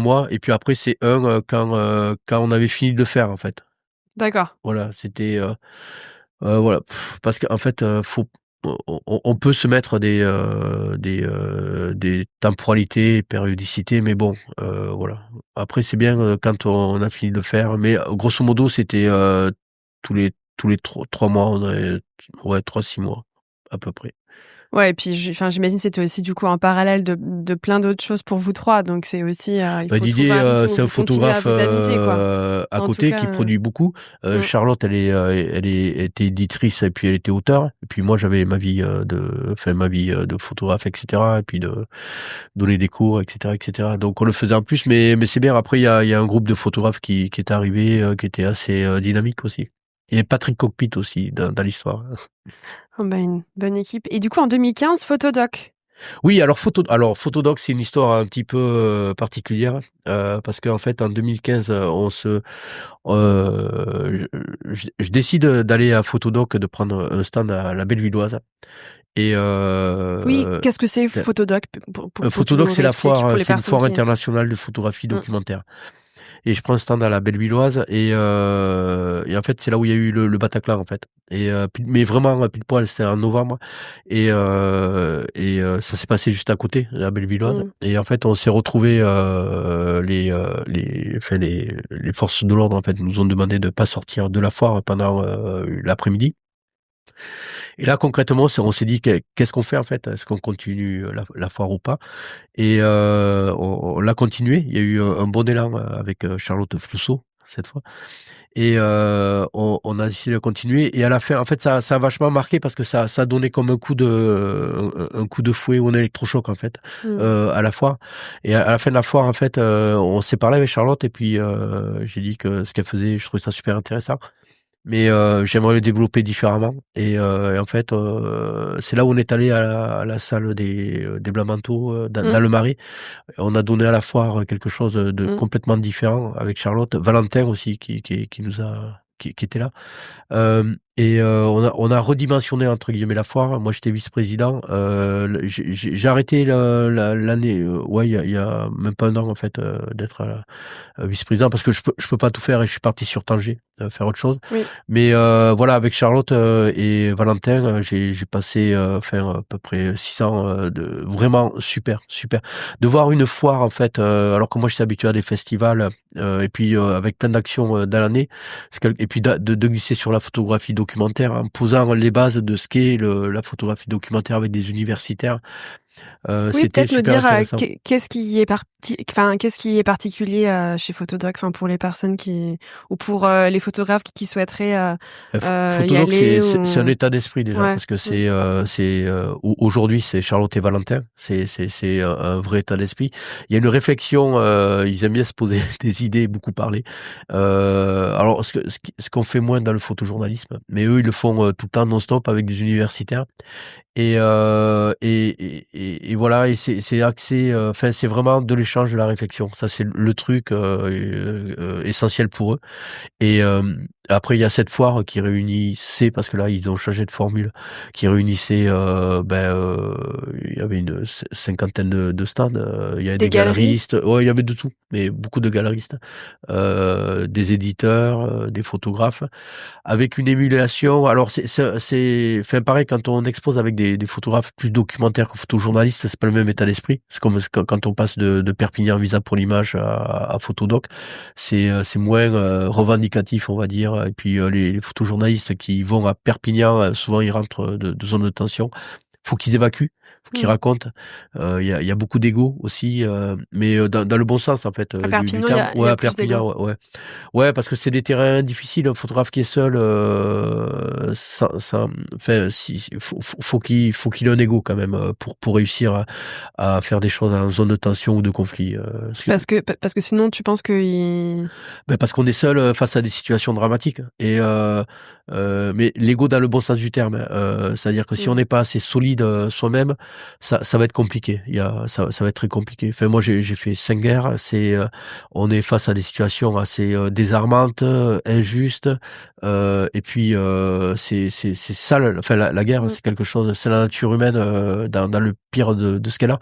mois, et puis après c'est un quand on avait fini de le faire en fait. D'accord. Voilà, c'était voilà, parce qu'en fait, on peut se mettre des temporalités, périodicités, mais bon, voilà. Après, c'est bien quand on a fini de le faire, mais grosso modo, c'était tous les 3 mois, on avait, ouais, 3-6 mois à peu près. Ouais, et puis j'imagine que c'était aussi du coup en parallèle de plein d'autres choses pour vous 3, donc c'est aussi, il Bah, faut trouver un Didier, rythme où c'est un vous continuez à photographe vous amuser, quoi. à En tout côté cas, qui produit beaucoup. mmh. Charlotte, était éditrice et puis elle était auteure. Et puis moi, j'avais ma vie de photographe, etc. Et puis de donner des cours, etc., etc. Donc on le faisait en plus, mais c'est bien. Après, il y a un groupe de photographes qui est arrivé, qui était assez dynamique aussi. Il y avait Patrick Cockpit aussi dans l'histoire. Oh bah, une bonne équipe. Et du coup, en 2015, Photodoc. Oui, alors Photodoc, c'est une histoire un petit peu particulière parce qu'en fait en 2015, je décide d'aller à Photodoc, de prendre un stand à la Bellevilloise et Oui, qu'est-ce que c'est Photodoc pour que tu Photodoc, nous c'est la réexpliques pour foire, les c'est une personnes foire qui... internationale de photographie Mmh. documentaire. Et je prends un stand à la Bellevilloise et en fait c'est là où il y a eu le Bataclan en fait. Mais vraiment pile poil, c'était en novembre et ça s'est passé juste à côté, la Bellevilloise. Mmh. Et en fait on s'est retrouvés les forces de l'ordre en fait nous ont demandé de pas sortir de la foire pendant l'après-midi. Et là concrètement on s'est dit qu'est-ce qu'on fait en fait? Est-ce qu'on continue la foire ou pas? Et on l'a continué. Il y a eu un bon élan avec Charlotte Flousseau cette fois. Et on a décidé de continuer. Et à la fin, en fait, ça a vachement marqué parce que ça a donné comme un coup de fouet ou un électrochoc en fait Mmh. à la foire. Et à la fin de la foire, en fait, on s'est parlé avec Charlotte et puis j'ai dit que ce qu'elle faisait, je trouvais ça super intéressant. Mais j'aimerais le développer différemment. Et en fait, c'est là où on est allé à la salle des Blancs-Manteaux dans Mmh. le Marais. On a donné à la foire quelque chose de Mmh. complètement différent avec Charlotte. Valentin aussi qui nous a qui était là. On a redimensionné entre guillemets la foire. Moi j'étais vice-président. J'ai arrêté l'année, ouais, il y a même pas un an en fait, d'être vice-président parce que je peux pas tout faire et je suis parti sur Tanger faire autre chose. Oui. Mais voilà, avec Charlotte et Valentin, j'ai passé enfin à peu près 6 ans de vraiment super de voir une foire en fait, alors que moi j'étais habitué à des festivals et puis avec plein d'actions dans l'année, et puis de glisser sur la photographie documentaire en posant les bases de ce qu'est la photographie documentaire avec des universitaires. Oui, C'était peut-être me super dire intéressant. qu'est-ce qui est particulier chez Photodoc, enfin pour les personnes qui ou pour les photographes qui souhaiteraient y Photodoc, aller c'est un ou état d'esprit déjà, ouais. parce que Mmh. aujourd'hui c'est Charlotte et Valentin, c'est un vrai état d'esprit. Il y a une réflexion, ils aiment bien se poser des idées, beaucoup parler. Alors ce qu'on fait moins dans le photojournalisme, mais eux ils le font tout le temps non-stop avec des universitaires. Et voilà, et c'est axé, enfin c'est vraiment de l'échange, de la réflexion. Ça c'est le truc essentiel pour eux. Et après il y a cette foire qui réunissait, parce que là ils ont changé de formule, qui réunissait il y avait une cinquantaine de stands, il y avait Des des galeries? galeristes, ouais il y avait de tout, mais beaucoup de galeristes, des éditeurs, des photographes, avec une émulation. Alors enfin pareil, quand on expose avec des photographes plus documentaires que photojournalistes, c'est pas le même état d'esprit. C'est comme quand on passe de Perpignan Visa pour l'image à Photodoc, c'est moins revendicatif, on va dire. Et puis les photojournalistes qui vont à Perpignan, souvent ils rentrent de zone de tension. Faut qu'ils évacuent. qui raconte. Il y a beaucoup d'ego aussi, mais dans le bon sens en fait À du Perpignan, terme. il y Ouais, a à plus d'ego. Perpignan, ouais. Ouais, parce que c'est des terrains difficiles. Un photographe qui est seul, enfin, faut qu'il ait un ego quand même pour réussir à faire des choses en zone de tension ou de conflit. Parce que sinon, tu penses que Ben parce qu'on est seul face à des situations dramatiques. Mais l'ego dans le bon sens du terme. C'est-à-dire que si on n'est pas assez solide soi-même, ça va être compliqué. Ça va être très compliqué. Enfin, moi, j'ai fait 5 guerres. On est face à des situations assez désarmantes, injustes. Et puis, c'est ça. Enfin, la guerre, c'est quelque chose. C'est la nature humaine dans le pire de ce qu'elle a.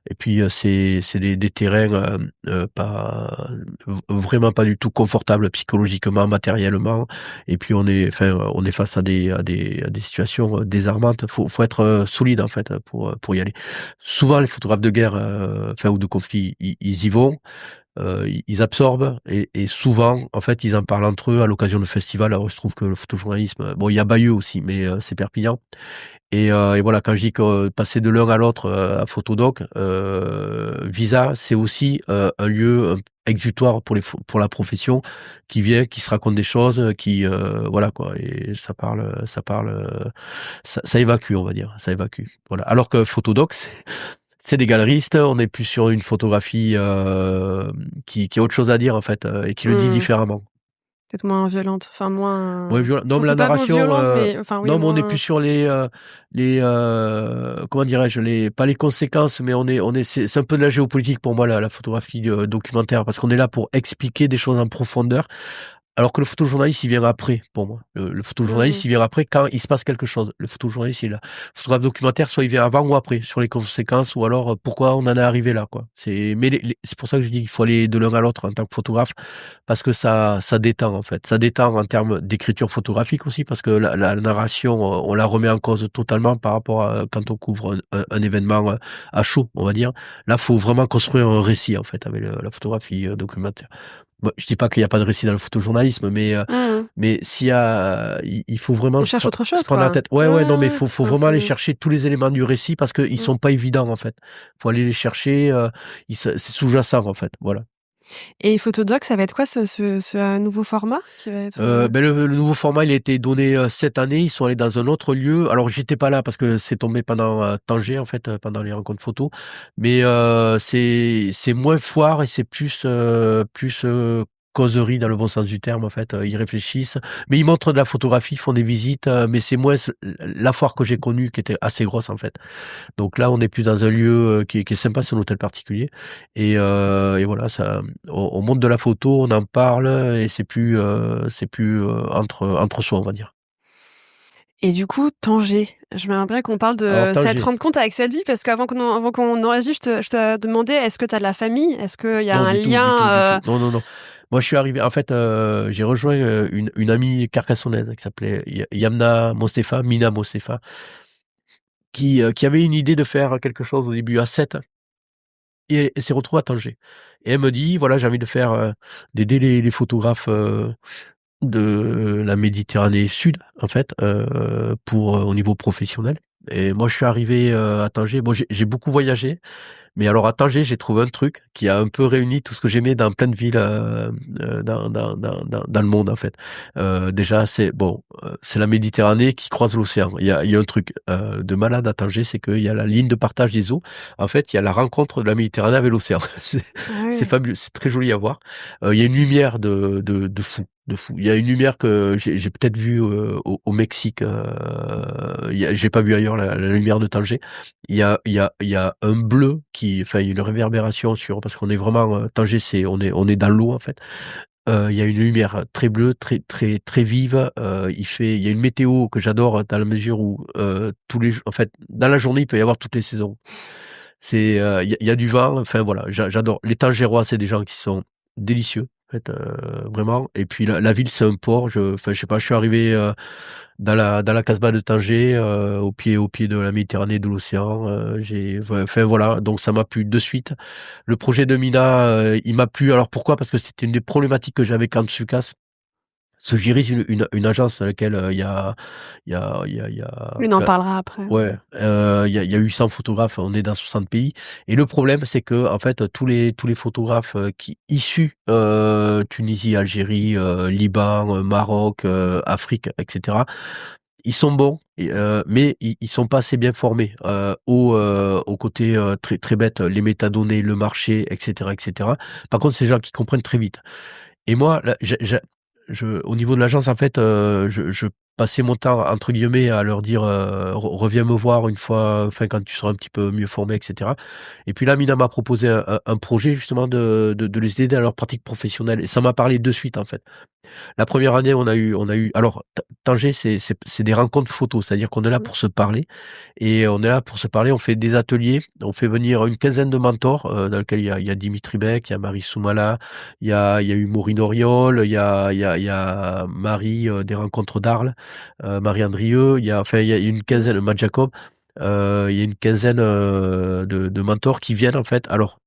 Et puis, c'est des terrains vraiment pas du tout confortables psychologiquement, matériellement. Et puis, on est face à des situations désarmantes. Faut être solide, en fait, pour y aller. Souvent, les photographes de guerre, ou de conflit, ils y vont. Ils absorbent et souvent en fait ils en parlent entre eux à l'occasion de festivals. Alors je trouve que le photojournalisme, bon il y a Bayeux aussi mais c'est Perpignan et voilà quand je dis que passer de l'un à l'autre à Photodoc, Visa c'est aussi un lieu exutoire pour la profession qui vient, qui se raconte des choses, qui voilà quoi et ça évacue on va dire, ça évacue. Voilà. Alors que Photodoc c'est des galeristes, on est plus sur une photographie qui a autre chose à dire en fait et qui le dit différemment. Peut-être moins violente, enfin moins. Ouais, non, Non, mais c'est la pas le mot narration, violente, mais enfin oui, non, mais on est plus moins. sur les comment dirais-je, pas les conséquences, mais c'est un peu de la géopolitique pour moi la photographie documentaire, parce qu'on est là pour expliquer des choses en profondeur. Alors que le photojournaliste, il vient après, pour moi. Le photojournaliste, il vient après quand il se passe quelque chose. Le photojournaliste, il est là. Le photographe documentaire, soit il vient avant ou après, sur les conséquences, ou alors pourquoi on en est arrivé là, quoi. C'est pour ça que je dis qu'il faut aller de l'un à l'autre en tant que photographe, parce que ça détend, en fait. Ça détend en termes d'écriture photographique aussi, parce que la narration, on la remet en cause totalement par rapport à quand on couvre un événement à chaud, on va dire. Là, faut vraiment construire un récit, en fait, avec la photographie documentaire. Bon, je dis pas qu'il y a pas de récit dans le photojournalisme, mais il faut vraiment On cherche autre se chose, prendre la quoi. tête. Ouais, non, mais faut Enfin, vraiment aller chercher tous les éléments du récit parce qu'ils sont pas évidents, en fait. Faut aller les chercher, c'est sous-jacent, en fait. Voilà. Et Photodoc, ça va être quoi ce nouveau format qui va être. Le nouveau format, il a été donné cette année. Ils sont allés dans un autre lieu. Alors, j'étais pas là parce que c'est tombé pendant Tanger, en fait, pendant les rencontres photos. Mais c'est moins foire et c'est plus causerie dans le bon sens du terme, en fait. Ils réfléchissent, mais ils montrent de la photographie, ils font des visites, mais c'est moins la foire que j'ai connue qui était assez grosse, en fait. Donc là, on est plus dans un lieu qui est sympa, c'est un hôtel particulier. Et voilà, on monte de la photo, on en parle, et c'est plus entre soi, on va dire. Et du coup, Tanger, j'aimerais qu'on parle Alors de cette Tanger, rencontre avec cette ville, parce qu'avant qu'on enregistre, je te demandais, est-ce que tu as de la famille? Est-ce qu'il y a non un du tout, du tout, du tout. lien? Non, non, non. Moi, je suis arrivé. En fait, j'ai rejoint une amie carcassonnaise qui s'appelait Yamna Mostefa, Mina Mostefa, qui avait une idée de faire quelque chose au début à 7. Et elle s'est retrouvée à Tanger. Et elle me dit, voilà, j'ai envie de faire d'aider les photographes de la Méditerranée Sud, en fait, pour au niveau professionnel. Et moi, je suis arrivé à Tanger. Bon, j'ai beaucoup voyagé, mais alors à Tanger, j'ai trouvé un truc qui a un peu réuni tout ce que j'aimais dans plein de villes dans le monde, en fait. Déjà, c'est la Méditerranée qui croise l'océan. Il y a un truc de malade à Tanger, c'est qu'il y a la ligne de partage des eaux. En fait, il y a la rencontre de la Méditerranée avec l'océan. C'est fabuleux, c'est très joli à voir. Il y a une lumière de fou. De fou. Il y a une lumière que j'ai peut-être vue au Mexique. J'ai pas vu ailleurs la lumière de Tanger. Il y a un bleu il y a une réverbération parce qu'on est vraiment Tanger, on est dans l'eau en fait. Il y a une lumière très bleue, très très très vive. Il y a une météo que j'adore dans la mesure où en fait dans la journée il peut y avoir toutes les saisons. Il y a du vent. Enfin voilà, j'adore. Les Tangérois, c'est des gens qui sont délicieux. En fait, vraiment. Et puis la ville, c'est un port. Je sais pas. Je suis arrivé dans la Casbah de Tanger, au pied de la Méditerranée, de l'océan. Voilà. Donc ça m'a plu de suite. Le projet de Mina, il m'a plu. Alors pourquoi? Parce que c'était une des problématiques que j'avais quand Sukas. Sojiris, une agence dans laquelle il y a On en parlera après. ouais, il y a 800 photographes, on est dans 60 pays. Et le problème, c'est que en fait, tous les photographes qui issus Tunisie, Algérie, Liban, Maroc, Afrique, etc. Ils sont bons, mais ils sont pas assez bien formés au côté très très bête, les métadonnées, le marché, etc., etc. Par contre, c'est des gens qui comprennent très vite. Et moi, là, au niveau de l'agence, en fait, je passais mon temps, entre guillemets, à leur dire reviens me voir une fois, enfin quand tu seras un petit peu mieux formé, etc. Et puis là, Mina m'a proposé un projet justement de les aider à leur pratique professionnelle. Et ça m'a parlé de suite, en fait. La première année, on a eu. Alors, Tanger, c'est des rencontres photos, c'est-à-dire qu'on est là pour se parler, et on est là pour se parler. On fait des ateliers, on fait venir une quinzaine de mentors, dans lesquels il y a Dimitri Beck, il y a Marie Soumala, il y a eu Maureen Oriol, il y a Marie des rencontres d'Arles, Marie Andrieux, il y a une quinzaine, Matt Jacob. Il y a une quinzaine de mentors qui viennent en fait. Alors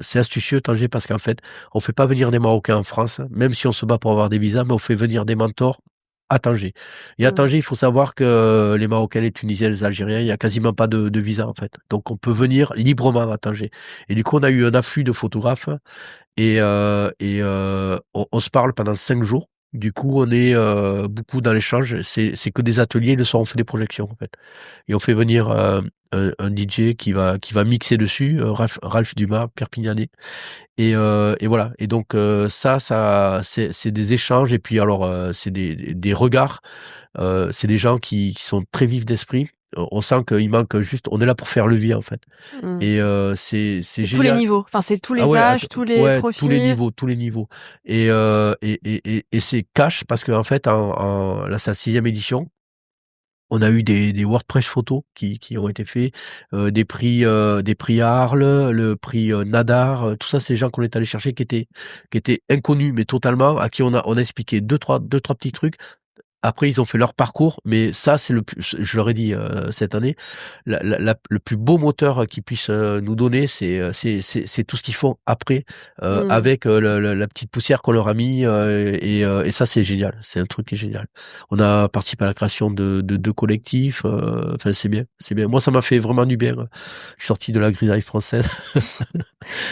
c'est astucieux Tanger parce qu'en fait on fait pas venir des Marocains en France, même si on se bat pour avoir des visas, mais on fait venir des mentors à Tanger. Et à Tanger, il faut savoir que les Marocains, les Tunisiens, les Algériens, il y a quasiment pas de visa en fait. Donc on peut venir librement à Tanger. Et du coup on a eu un afflux de photographes on se parle pendant 5 jours. Du coup, on est beaucoup dans l'échange. C'est que des ateliers. Le soir, on fait des projections en fait. Et on fait venir un DJ qui va mixer dessus, Ralph Dumas, Perpignanais. Et voilà. Et donc ça, c'est des échanges. Et puis alors, c'est des regards. C'est des gens qui sont très vifs d'esprit. On sent qu'il manque juste. On est là pour faire levier en fait. Et c'est Et génial. tous les niveaux. Enfin, c'est tous Ah les ouais, âges, tous les ouais, profils. tous les niveaux. Et c'est cash parce qu'en fait, là, c'est la 6e édition. On a eu des WordPress photos qui ont été faits, des prix Arles, le prix Nadar, tout ça, c'est des gens qu'on est allé chercher qui étaient inconnus, mais totalement, à qui on a expliqué deux, trois petits trucs. Après, ils ont fait leur parcours, mais ça, c'est je leur ai dit cette année, le plus beau moteur qu'ils puissent nous donner, c'est tout ce qu'ils font après, avec la petite poussière qu'on leur a mis, et ça, c'est génial. C'est un truc qui est génial. On a participé à la création de 2 collectifs. Enfin, c'est bien, c'est bien. Moi, ça m'a fait vraiment du bien. Je suis sorti de la grisaille française.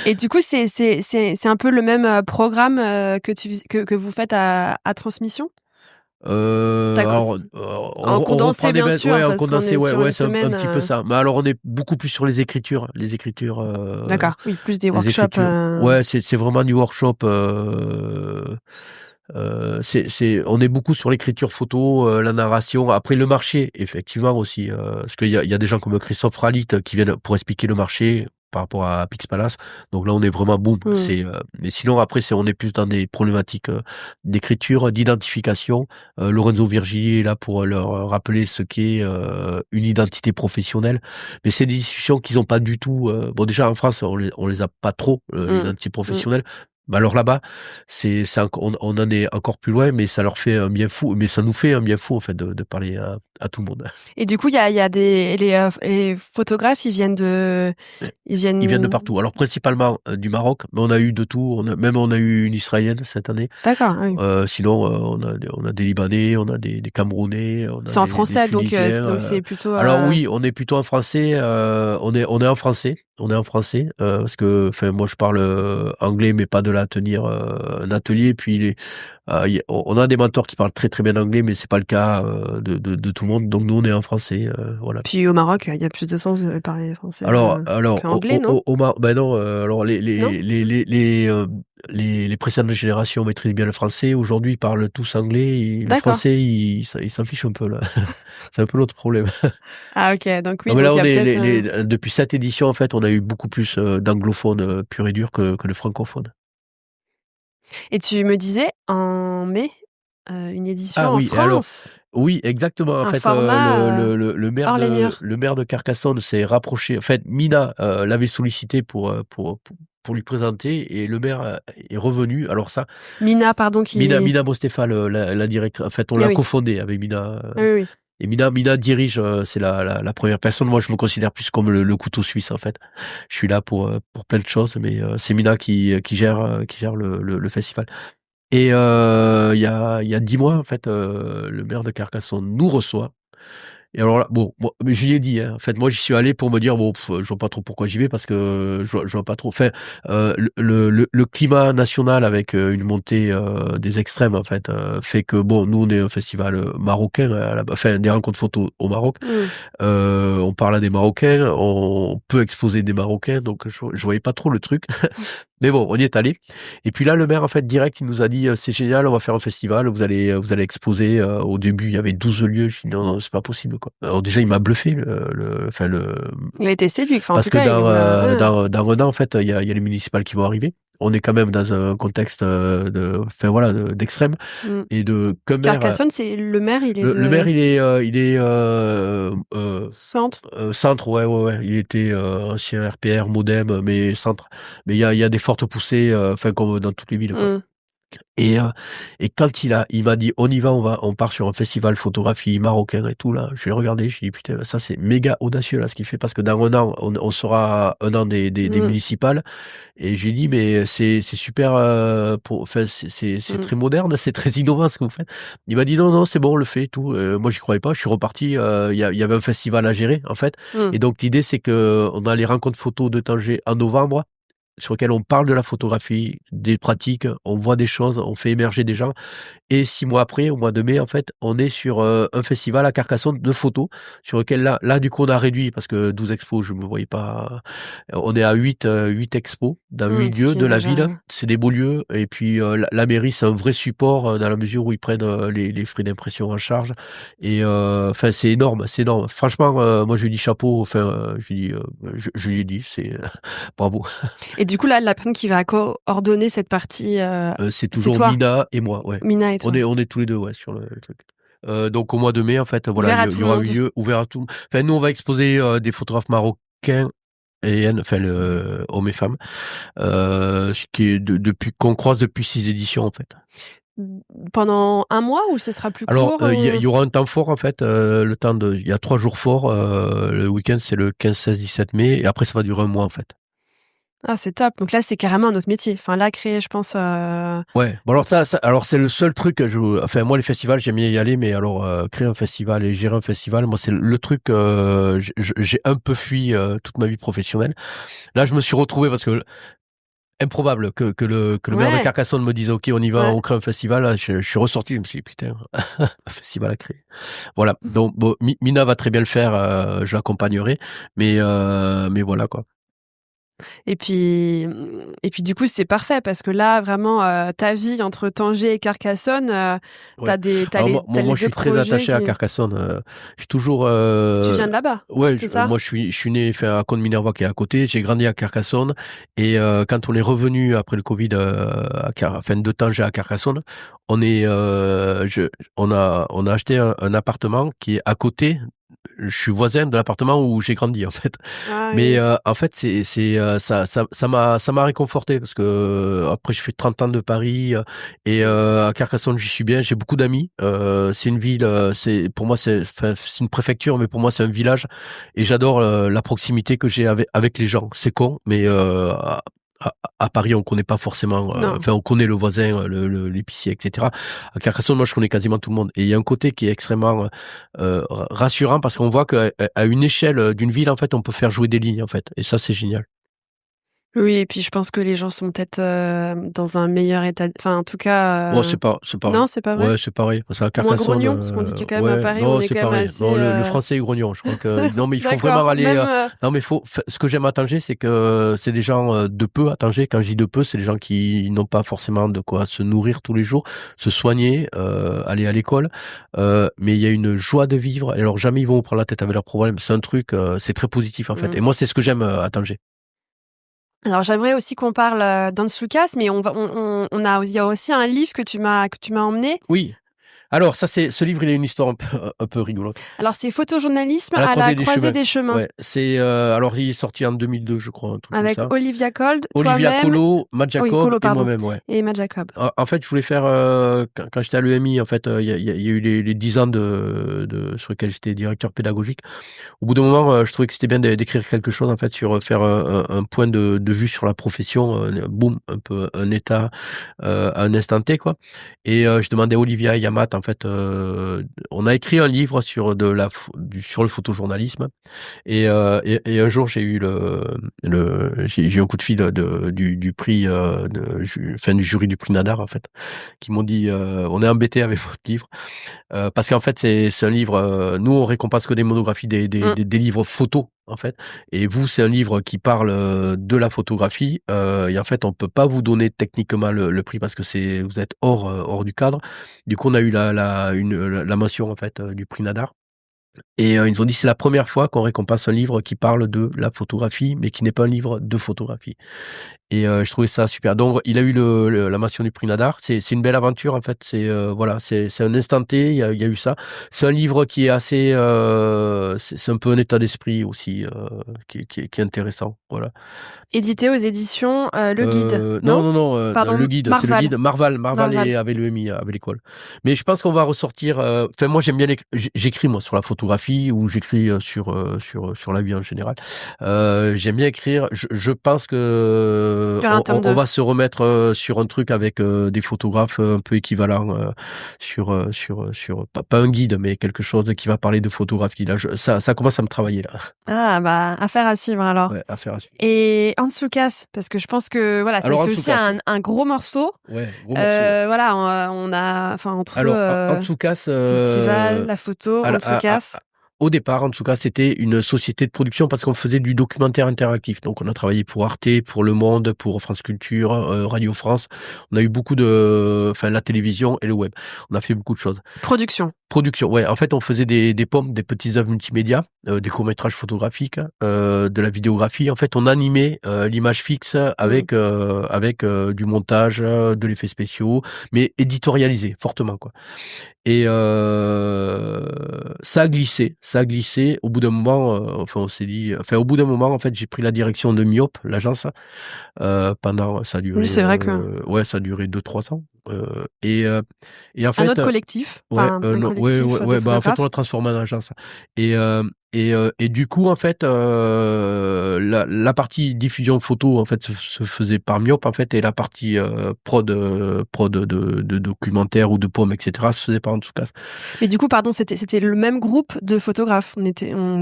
Et du coup, c'est un peu le même programme que vous faites à Transmission. Alors, En condensé, reprend des bien sûr, ouais, en parce qu'on condensé, est ouais, sur ouais, une c'est un semaine. petit peu ça. Mais alors, on est beaucoup plus sur les écritures, D'accord, oui, plus des les workshops. écritures. Ouais, c'est vraiment du workshop. On est beaucoup sur l'écriture photo, la narration. Après le marché, effectivement aussi, parce qu'il y a des gens comme Christophe Ralit qui viennent pour expliquer le marché par rapport à Pix Palace. Donc là, on est vraiment boom. Mais sinon après, on est plus dans des problématiques d'écriture, d'identification. Lorenzo Virgili est là pour leur rappeler ce qu'est une identité professionnelle. Mais c'est des discussions qu'ils n'ont pas du tout. Bon, déjà en France, on les a pas trop l'identité professionnelle. Bah alors là-bas, on en est encore plus loin, mais ça leur fait un bien fou, mais ça nous fait un bien fou en fait de parler à tout le monde. Et du coup, il y a les photographes, ils viennent de partout. Alors principalement du Maroc, mais on a eu de tout. On a eu une Israélienne cette année. D'accord. Oui. Sinon, on a des Libanais, on a des Camerounais, on a c'est en des français, donc Tunisiens, c'est plutôt. Alors oui, on est plutôt en français. On est en français. On est en français parce que, enfin, moi je parle anglais, mais pas de là tenir un atelier. Puis on a des mentors qui parlent très très bien anglais, mais c'est pas le cas de tout le monde. Donc nous on est en français, voilà. Puis au Maroc, il y a plus de sens de parler français Alors qu'anglais, non? Ben non. Alors les précédentes générations maîtrisent bien le français. Aujourd'hui, ils parlent tous anglais. Et le D'accord. français, ils s'en fichent un peu là. C'est un peu l'autre problème. Ah ok, donc oui. Non, mais donc là, il y a peut-être. depuis cette édition, en fait, on a eu beaucoup plus d'anglophones purs et durs que de francophones. Et tu me disais en mai une édition Ah en oui, et alors, France. oui, exactement. En Un fait, format hors les murs. le maire de Carcassonne s'est rapproché. En fait, Mina l'avait sollicité pour lui présenter, et le maire est revenu. Alors ça, Mina, pardon, qui. Mina Bostépha, la directrice. En fait, on l'a oui. cofondé avec Mina. Oui. Et Mina dirige, c'est la première personne. Moi, je me considère plus comme le couteau suisse, en fait. Je suis là pour plein de choses, mais c'est Mina qui gère le festival. Et il y a 10 mois, en fait, le maire de Carcassonne nous reçoit. Et alors là, bon, moi, mais je lui ai dit, hein, en fait, moi, j'y suis allé pour me dire, bon, je vois pas trop pourquoi j'y vais parce que je vois pas trop. Enfin, le climat national avec une montée des extrêmes, en fait, fait que, bon, nous, on est un festival marocain, enfin, des rencontres photos au Maroc. On parle à des Marocains, on peut exposer des Marocains, donc je voyais pas trop le truc. Mais bon, on y est allé. Et puis là, le maire, en fait, direct, il nous a dit, c'est génial, on va faire un festival, vous allez exposer. Au début, il y avait 12 lieux. Je dis, non, non, c'est pas possible, quoi. Alors déjà, il m'a bluffé, Il a été séduit, enfin, en parce tout que cas, il vous a... dans un an, en fait, il y a les municipales qui vont arriver. On est quand même dans un contexte d'extrême et de que maire. Carcassonne, c'est le maire, il est Le maire, il est centre. centre, ouais. Il était ancien RPR, Modem, mais centre. Mais il y a des fortes poussées, enfin comme dans toutes les villes, quoi. Et quand il m'a dit on y va, on part sur un festival photographie marocain et tout là. Je l'ai regardé, je lui ai dit putain, ça c'est méga audacieux là ce qu'il fait parce que dans un an on sera un an des municipales. Et j'ai dit mais c'est super enfin c'est très moderne, c'est très innovant ce que vous faites. Il m'a dit non c'est bon, on le fait et tout. Moi j'y croyais pas, je suis reparti. Il y avait un festival à gérer en fait. Et donc l'idée c'est que on a les rencontres photos de Tanger en novembre, sur lequel on parle de la photographie, des pratiques, on voit des choses, on fait émerger des gens. Et 6 mois après, au mois de mai, en fait, on est sur un festival à Carcassonne de photos, sur lequel là, du coup, on a réduit, parce que 12 expos, je me voyais pas. On est à 8 expos, dans 8 lieux de la ville. C'est des beaux lieux. Et puis, la mairie, c'est un vrai support, dans la mesure où ils prennent les frais d'impression en charge. Et, enfin, c'est énorme, c'est énorme. Franchement, moi, je lui dis chapeau, enfin, je lui ai dit, c'est, bravo. Et du coup, là, la personne qui va coordonner cette partie, c'est toujours toi. Mina et moi, ouais. Mina et toi. On est tous les deux, ouais, sur le truc. Donc au mois de mai, en fait, Ouvert voilà, à il tout y le aura monde. eu lieu, ouvert à tout. Enfin, nous, on va exposer des photographes marocains et enfin, hommes et femmes, ce qui est depuis qu'on croise depuis 6 éditions, en fait. Pendant un mois ou ce sera plus Alors, court il y aura un temps fort, en fait, il y a 3 jours forts. Le week-end, c'est le 15, 16, 17 mai, et après, ça va durer un mois, en fait. Ah, c'est top. Donc là, c'est carrément un autre métier. Enfin, là, créer, je pense... Ouais. Bon, alors alors c'est le seul truc que enfin, moi, les festivals, j'aime bien y aller, mais alors, créer un festival et gérer un festival, moi, c'est le truc, j'ai un peu fui, toute ma vie professionnelle. Là, je me suis retrouvé parce que, improbable que le maire de Carcassonne me dise, OK, on y va, on crée un festival. Là, je suis ressorti, je me suis dit, putain, un festival à créer. Voilà. Donc, bon, Mina va très bien le faire, je l'accompagnerai, mais voilà, quoi. Et puis du coup, c'est parfait parce que là, vraiment, ta vie entre Tanger et Carcassonne, t'as les moi, je suis très attaché à Carcassonne. Je suis toujours. Tu viens de là-bas. Ouais, c'est ça. moi, je suis né, enfin, à Côte-Minervois qui est à côté. J'ai grandi à Carcassonne et quand on est revenu après le Covid, de Tanger à Carcassonne, on a acheté un appartement qui est à côté. Je suis voisin de l'appartement où j'ai grandi, en fait. Mais en fait, ça m'a réconforté parce que après, j'ai fait 30 ans de Paris et à Carcassonne, j'y suis bien. J'ai beaucoup d'amis. C'est une ville, pour moi, c'est une préfecture, mais pour moi, c'est un village. Et j'adore la proximité que j'ai avec les gens. C'est con, mais à Paris, on connaît pas forcément. Enfin, on connaît le voisin, l'épicier, etc. À Carcassonne, moi, je connais quasiment tout le monde. Et il y a un côté qui est extrêmement rassurant parce qu'on voit qu'à une échelle d'une ville, en fait, on peut faire jouer des lignes, en fait. Et ça, c'est génial. Oui, et puis je pense que les gens sont peut-être dans un meilleur état. Enfin, en tout cas. C'est pareil. Non, c'est pas vrai. Ouais, c'est pareil. Parce qu'à Moins Carcassonne, grognon, parce qu'on dit qu'il y a quand même à Paris, non, on est c'est quand même pareil. assez. Non, le français est grognon. Je crois que non, mais il faut vraiment aller. Non, mais ce que j'aime à Tanger, c'est que c'est des gens de peu à Tanger. Quand je dis de peu, c'est des gens qui n'ont pas forcément de quoi se nourrir tous les jours, se soigner, aller à l'école. Mais il y a une joie de vivre. Alors jamais ils vont vous prendre la tête avec leurs problèmes. C'est un truc, c'est très positif en fait. Et moi, c'est ce que j'aime à Tanger. Alors j'aimerais aussi qu'on parle d'Hans Lucas, mais il y a aussi un livre que tu m'as emmené. Oui. Alors ça, ce livre, il a une histoire un peu rigolote. Alors c'est photojournalisme à la croisée des chemins. Ouais, alors il est sorti en 2002, je crois, un truc avec comme ça. Olivia Cold, Olivia toi-même. Colo, Matt Jacob et moi-même, ouais. Et Matt Jacob. En fait, je voulais faire quand j'étais à l'EMI, en fait, il y a eu les 10 ans sur lesquels j'étais directeur pédagogique. Au bout d'un moment, je trouvais que c'était bien d'écrire quelque chose, en fait, sur faire un point de vue sur la profession, boum, un peu un état, à un instant T, quoi. Et je demandais à Olivia et à Matt, en fait, on a écrit un livre sur sur le photojournalisme. Et un jour, j'ai eu j'ai eu un coup de fil du prix, du jury du prix Nadar, en fait, qui m'ont dit, on est embêté avec votre livre, parce qu'en fait, c'est un livre, nous, on récompense que des monographies, des livres photos, en fait. Et vous, c'est un livre qui parle de la photographie, et en fait, on peut pas vous donner techniquement le prix parce que vous êtes hors du cadre. Du coup, on a eu la mention, en fait, du prix Nadar. Et ils nous ont dit c'est la première fois qu'on récompense un livre qui parle de la photographie, mais qui n'est pas un livre de photographie. Et je trouvais ça super. Donc il a eu la mention du prix Nadar. C'est une belle aventure, en fait. C'est un instant T. Il y a eu ça. C'est un livre qui est assez, c'est un peu un état d'esprit aussi, qui est intéressant. Voilà. Édité aux éditions Le Guide. Non. Pardon, Le Guide, c'est le Guide. Marval et avec l'EMI, avec l'école. Mais je pense qu'on va ressortir. Enfin, moi j'aime bien j'écris moi sur la photographie ou j'écris sur la vie en général. J'aime bien écrire. Je pense que on va se remettre sur un truc avec des photographes un peu équivalents sur pas un guide, mais quelque chose qui va parler de photographie. Là, ça commence à me travailler là. Ah bah affaire à suivre alors. Ouais, affaire à suivre. Et Antsoukas, parce que je pense que voilà, c'est aussi un gros morceau. Ouais, gros morceau. Voilà, on a entre Antsoukas, festival, la photo, Antsoukas. Au départ, en tout cas, c'était une société de production parce qu'on faisait du documentaire interactif. Donc, on a travaillé pour Arte, pour Le Monde, pour France Culture, Radio France. On a eu beaucoup la télévision et le web. On a fait beaucoup de choses. Production, ouais. En fait, on faisait des petites œuvres multimédia, des courts-métrages photographiques, de la vidéographie. En fait, on animait l'image fixe avec du montage, de l'effet spéciaux, mais éditorialisé fortement, quoi. Et ça a glissé. Au bout d'un moment, on s'est dit, au bout d'un moment, en fait, j'ai pris la direction de Myop, l'agence, pendant, ça a duré, oui, c'est vrai que... ça a duré 2-3 ans. Et en fait, un autre collectif. En fait, on l'a transformé en agence. Et du coup, en fait, la partie diffusion photo, en fait, se faisait par Myop, en fait, et la partie prod de documentaire ou de pommes, etc., se faisait par Antsoukas. Mais du coup, pardon, c'était le même groupe de photographes. On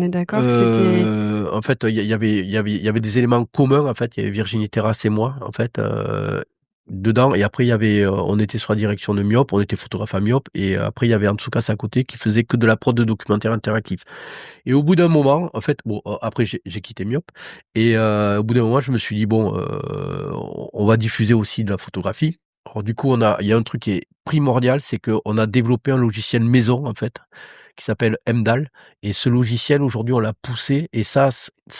est d'accord. En fait, il y avait des éléments communs. En fait, il y avait Virginie Terrasse et moi, en fait. Dedans, et après il y avait on était sur la direction de Myop, on était photographe à Myop, et après il y avait Antsoukas à côté qui faisait que de la prod de documentaire interactif. Et au bout d'un moment, en fait, après j'ai quitté Myop, et au bout d'un moment je me suis dit on va diffuser aussi de la photographie. Alors du coup il y a un truc qui est primordial, c'est que on a développé un logiciel maison, en fait, qui s'appelle MDAL, et ce logiciel aujourd'hui on l'a poussé, et ça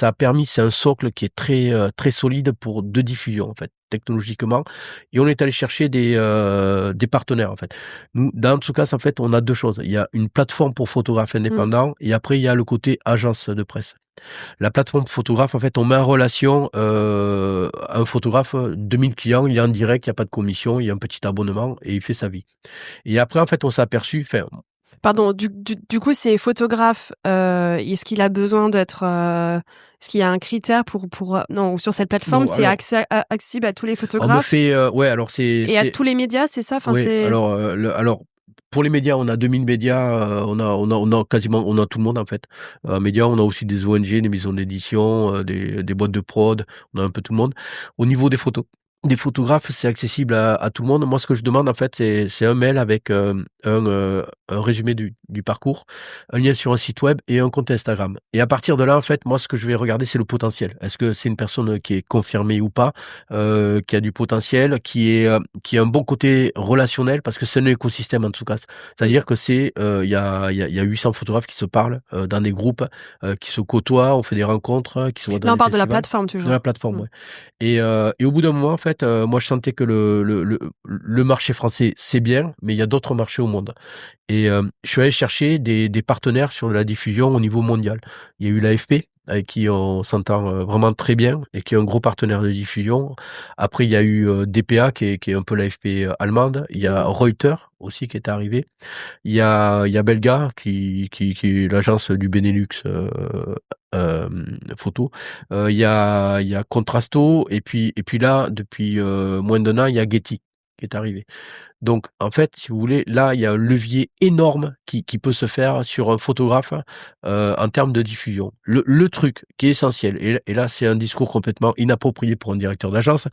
a permis, c'est un socle qui est très solide de diffusion, en fait, technologiquement, et on est allé chercher des partenaires, en fait. Nous, dans Antsoukas, en fait, on a deux choses. Il y a une plateforme pour photographes indépendants, et après il y a le côté agence de presse. La plateforme photographe, en fait, on met en relation un photographe, 2000 clients, il est en direct, il n'y a pas de commission, il y a un petit abonnement et il fait sa vie. Et après, en fait, on s'est aperçu... Pardon, du coup, c'est photographe, est-ce qu'il a besoin d'être... Est-ce qu'il y a un critère non, sur cette plateforme, c'est accessible à tous les photographes? On me fait... alors c'est... Et à tous les médias, c'est ça? Oui, alors... Pour les médias, on a 2000 médias, on a quasiment, on a tout le monde, en fait. Médias, on a aussi des ONG, des maisons d'édition, des boîtes de prod, on a un peu tout le monde. Au niveau des photographes, c'est accessible à tout le monde. Moi, ce que je demande, en fait, c'est un mail avec un résumé du parcours, un lien sur un site web et un compte Instagram. Et à partir de là, en fait, moi, ce que je vais regarder, c'est le potentiel. Est-ce que c'est une personne qui est confirmée ou pas, qui a du potentiel, qui a un bon côté relationnel, parce que c'est un écosystème, en tout cas. C'est-à-dire que il y a 800 photographes qui se parlent dans des groupes, qui se côtoient, on fait des rencontres, qui se voient dans on des parle de la festivals. plateforme, toujours. De la plateforme, ouais. Et au bout d'un moment, en fait, fait, moi je sentais que le marché français c'est bien, mais il y a d'autres marchés au monde. Et je suis allé chercher des partenaires sur la diffusion au niveau mondial. Il y a eu l'AFP, avec qui on s'entend vraiment très bien et qui est un gros partenaire de diffusion. Après, il y a eu DPA qui est un peu l'AFP allemande. Il y a Reuters aussi qui est arrivé. Il y a Belga qui est l'agence du Benelux euh, photo. Il y a Contrasto et puis là depuis moins d'un an il y a Getty qui est arrivé. Donc, en fait, si vous voulez, là, il y a un levier énorme qui peut se faire sur un photographe en termes de diffusion. Le truc qui est essentiel, et là, c'est un discours complètement inapproprié pour un directeur d'agence,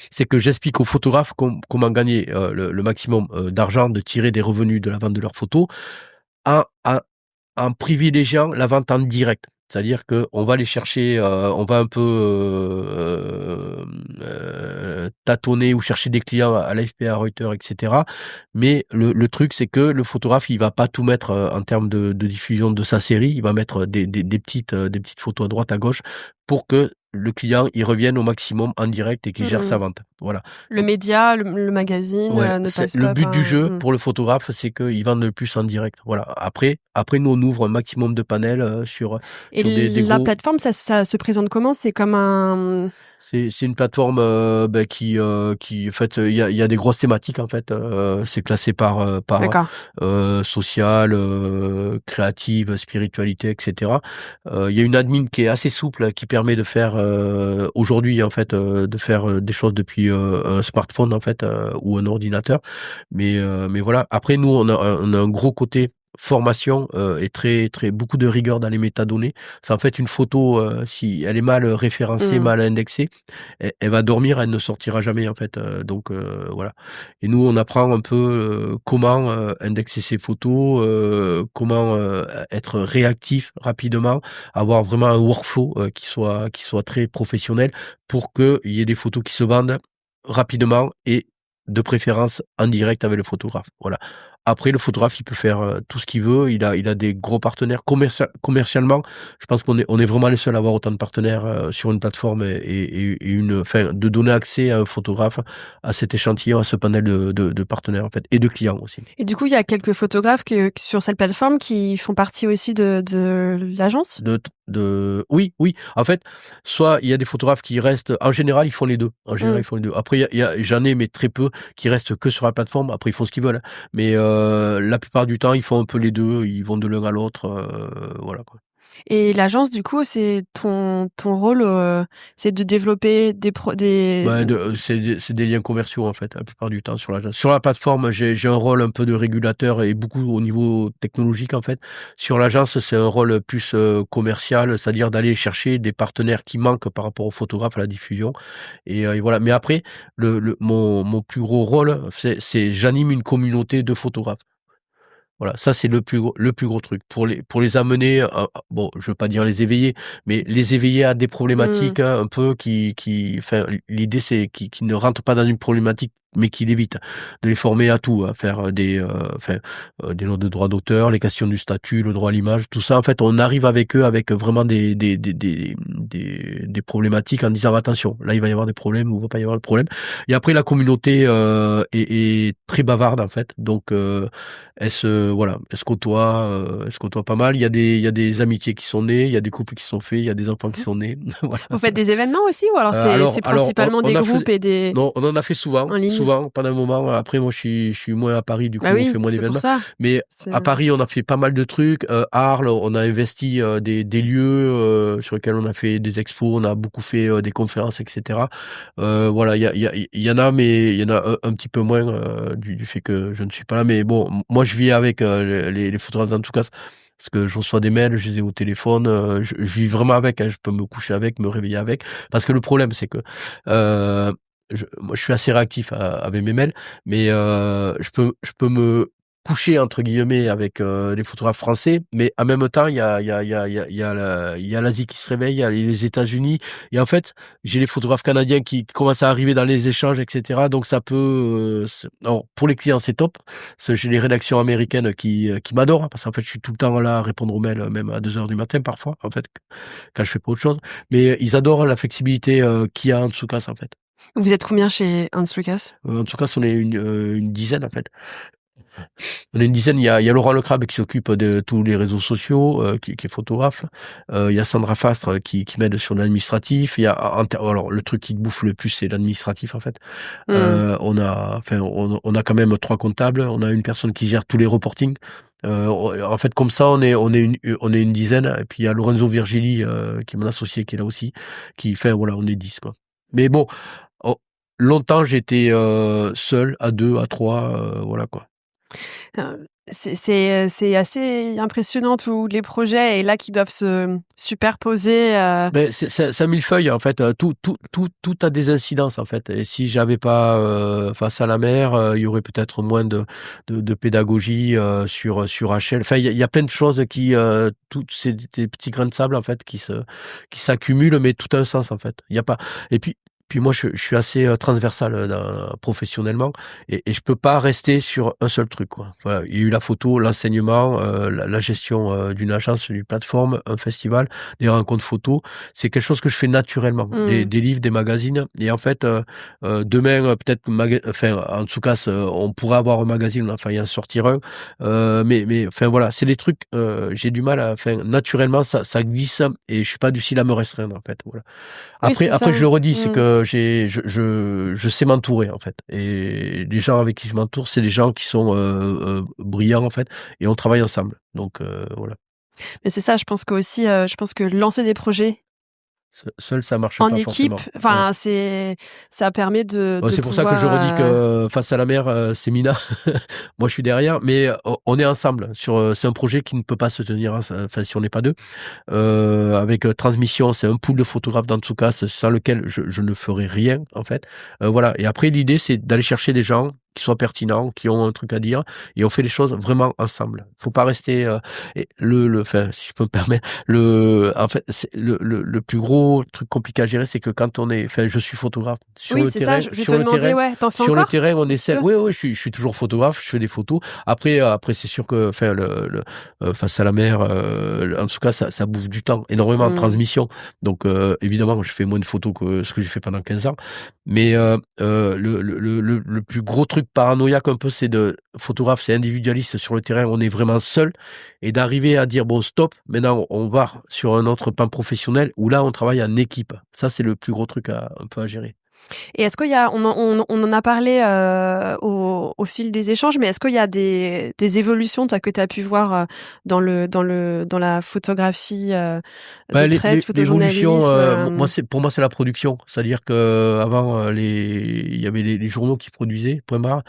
c'est que j'explique aux photographes comment gagner le maximum d'argent, de tirer des revenus de la vente de leurs photos, en, en, en privilégiant la vente en direct. C'est-à-dire que on va aller chercher, on va un peu tâtonner ou chercher des clients à l'AFP, à Reuters, etc. Mais le truc, c'est que le photographe, il va pas tout mettre en termes de diffusion de sa série. Il va mettre des petites photos à droite, à gauche, pour que le client il revienne au maximum en direct et qu'il gère sa vente. Voilà. Le média, le magazine Ouais, ne passe le pas but par... du jeu pour le photographe, c'est qu'il vende le plus en direct. Voilà. Après, nous on ouvre un maximum de panels Et sur des la gros. plateforme, ça se présente comment? C'est comme un... C'est une plateforme qui en fait il y a des grosses thématiques en fait. C'est classé par D'accord. social, créative, spiritualité, etc. Il y a une admin qui est assez souple qui permet de faire aujourd'hui en fait de faire des choses depuis un smartphone en fait ou un ordinateur. Mais voilà. Après nous on a un gros côté formation et très beaucoup de rigueur dans les métadonnées. C'est en fait une photo si elle est mal référencée, mal indexée, elle va dormir, elle ne sortira jamais en fait. Donc voilà. Et nous on apprend un peu comment indexer ses photos, comment être réactif rapidement, avoir vraiment un workflow qui soit très professionnel pour qu'il y ait des photos qui se vendent rapidement et de préférence en direct avec le photographe. Voilà. Après, le photographe, il peut faire tout ce qu'il veut. Il a des gros partenaires commercialement. Je pense qu'on est vraiment les seuls à avoir autant de partenaires sur une plateforme enfin, de donner accès à un photographe, à cet échantillon, à ce panel de partenaires en fait, et de clients aussi. Et du coup, il y a quelques photographes sur cette plateforme qui font partie aussi de l'agence? Oui. En fait, soit il y a des photographes qui restent, en général, ils font les deux. En général, ils font les deux. Après, j'en ai, mais très peu, qui restent que sur la plateforme. Après, ils font ce qu'ils veulent. Mais la plupart du temps, ils font un peu les deux. Ils vont de l'un à l'autre. Voilà, quoi. Et l'agence, du coup, c'est ton rôle, c'est de développer C'est des liens commerciaux en fait, la plupart du temps sur l'agence. Sur la plateforme, j'ai un rôle un peu de régulateur et beaucoup au niveau technologique en fait. Sur l'agence, c'est un rôle plus commercial, c'est-à-dire d'aller chercher des partenaires qui manquent par rapport aux photographes à la diffusion. Et voilà. Mais après, mon plus gros rôle, c'est j'anime une communauté de photographes. Voilà, ça c'est le plus gros truc pour les amener, bon, je veux pas dire les éveiller, mais les éveiller à des problématiques un peu enfin, l'idée c'est qu'ils ne rentrent pas dans une problématique, mais qui l'évitent, de les former à tout, à faire des notes de droit d'auteur, les questions du statut, le droit à l'image, tout ça. En fait, on arrive avec eux avec vraiment des problématiques en disant attention, là il va y avoir des problèmes ou il va pas y avoir de problème. Et après la communauté est très bavarde en fait, donc elle se côtoie pas mal. Il y a des amitiés qui sont nées, il y a des couples qui sont faits, il y a des enfants qui sont nés. Voilà. Vous faites des événements aussi ou alors c'est principalement des groupes et des... Non, on en a fait souvent pendant un moment. Après, moi, je suis moins à Paris, du coup, on fait moins d'événements. Mais à Paris, on a fait pas mal de trucs. Arles, on a investi des lieux sur lesquels on a fait des expos, on a beaucoup fait des conférences, etc. Voilà, il y en a, mais il y en a un petit peu moins du fait que je ne suis pas là. Mais bon, moi, je vis avec les photographes en tout cas. Parce que je reçois des mails, je les ai au téléphone, je vis vraiment avec, hein, je peux me coucher avec, me réveiller avec. Parce que le problème, c'est que moi, je suis assez réactif avec mes mails, mais je peux me coucher entre guillemets avec les photographes français, mais en même temps, il y a l'Asie qui se réveille, il y a les États-Unis, et en fait, j'ai les photographes canadiens qui commencent à arriver dans les échanges, etc. Donc ça peut, alors, pour les clients, c'est top. Parce que j'ai les rédactions américaines qui m'adorent, hein, parce qu'en fait, je suis tout le temps là à répondre aux mails, même à 2 heures du matin parfois, en fait, quand je fais pas autre chose. Mais ils adorent la flexibilité qu'il y a en Tsukasa, en fait. Vous êtes combien chez Hans Lucas? En tout cas, on est une dizaine en fait. On est une dizaine. Il y a Laurent Lecrabe qui s'occupe de tous les réseaux sociaux, qui est photographe. Il y a Sandra Fastre qui m'aide sur l'administratif. Il y a alors le truc qui bouffe le plus, c'est l'administratif en fait. Mmh. On a quand même 3 comptables. On a une personne qui gère tous les reportings. En fait, comme ça, on est une dizaine. Et puis il y a Lorenzo Virgili, qui est mon associé, qui est là aussi, qui fait voilà, on est 10 quoi. Mais bon, oh, longtemps j'étais seul, à 2, à 3, voilà quoi. C'est assez impressionnant tous les projets et là qui doivent se superposer, Mais c'est un millefeuille en fait, tout a des incidences en fait et si j'avais pas, Face à la mer, il y aurait peut-être moins de pédagogie, sur HL. Enfin il y a plein de choses qui, toutes c'est des petits grains de sable en fait qui s'accumulent, mais tout a un sens en fait. Il y a pas et puis moi je suis assez, transversal, professionnellement et je peux pas rester sur un seul truc quoi. Voilà, il y a eu la photo, l'enseignement, la gestion, d'une agence, d'une plateforme, un festival, des rencontres photos. C'est quelque chose que je fais naturellement. Des, mmh. des livres, des magazines. Et en fait, demain, peut-être, enfin, en tout cas, on pourrait avoir un magazine, enfin, il y en sortir un. Mais, enfin, voilà, c'est des trucs, j'ai du mal enfin, naturellement, ça glisse et je suis pas du style à me restreindre, en fait. Voilà. Oui, Après, c'est ça. après, je le redis, c'est Mmh. que je sais m'entourer, en fait. Et les gens avec qui je m'entoure, c'est des gens qui sont, brillants, en fait, et on travaille ensemble. Donc, voilà. Mais c'est ça, je pense qu'aussi, je pense que lancer des projets Seul, ça marche en pas équipe, forcément. Ouais. enfin, ça permet de C'est pour ça que je pouvoir, redis que Face à la mer, c'est Mina. Moi, je suis derrière, mais on est ensemble sur, c'est un projet qui ne peut pas se tenir, enfin, si on n'est pas 2. Avec, Transmission, c'est un pool de photographes d'Antsukas sans lequel je ne ferais rien, en fait. Voilà et après l'idée, c'est d'aller chercher des gens qui soient pertinents, qui ont un truc à dire et on fait les choses vraiment ensemble. Faut pas rester, et enfin, si je peux me permettre, en fait, c'est le plus gros truc compliqué à gérer, c'est que quand on est enfin, je suis photographe. oui, c'est ça, je vais te demander, ouais, tu en fais Sur le encore? terrain, on Un essaie peu? oui, oui, je suis toujours photographe, je fais des photos. Après c'est sûr que enfin Face à la mer, en tout cas, ça bouffe du temps, énormément de Mmh. transmission. Donc, évidemment, je fais moins de photos que ce que j'ai fait pendant 15 ans. Mais, le plus gros truc paranoïaque un peu, c'est de photographe, c'est individualiste sur le terrain, on est vraiment seul et d'arriver à dire: «Bon stop, maintenant on va sur un autre plan professionnel» où là, on travaille en équipe. Ça, c'est le plus gros truc un peu à gérer. Et est-ce qu'il y a on en a parlé, au fil des échanges, mais est-ce qu'il y a des évolutions, toi, que tu as pu voir, dans la photographie, de Bah, presse, l'évolution, photojournalisme, pour moi, c'est la production. C'est-à-dire qu'avant, il y avait les journaux qui produisaient, point barre.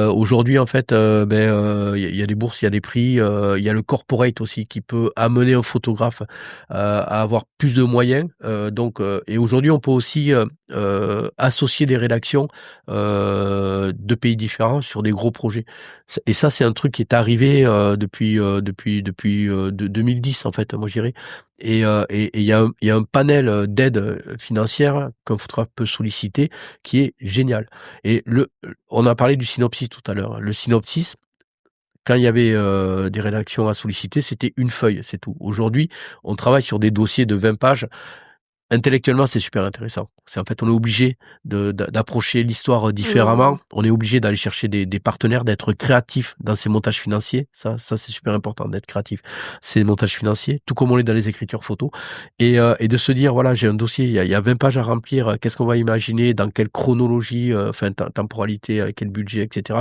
Aujourd'hui, en fait, il y a des bourses, il y a des prix, il y a le corporate aussi qui peut amener un photographe, à avoir plus de moyens. Et aujourd'hui, on peut aussi, associer des rédactions, de pays différents sur des gros projets. Et ça, c'est un truc qui est arrivé, depuis 2010, en fait, moi, je dirais. Et il y a un panel, d'aide, financière qu'un photographe peut solliciter qui est génial. Et on a parlé du synopsis tout à l'heure. Le synopsis, quand il y avait, des rédactions à solliciter, c'était une feuille, c'est tout. Aujourd'hui, on travaille sur des dossiers de 20 pages. Intellectuellement, c'est super intéressant. C'est en fait, on est obligé d'approcher l'histoire, mmh. différemment. On est obligé d'aller chercher des partenaires, d'être créatif dans ces montages financiers. Ça c'est super important d'être créatif. C'est les montages financiers, tout comme on est dans les écritures photos et de se dire voilà, j'ai un dossier, il y a 20 pages à remplir, qu'est-ce qu'on va imaginer, dans quelle chronologie, enfin temporalité, avec quel budget, etc.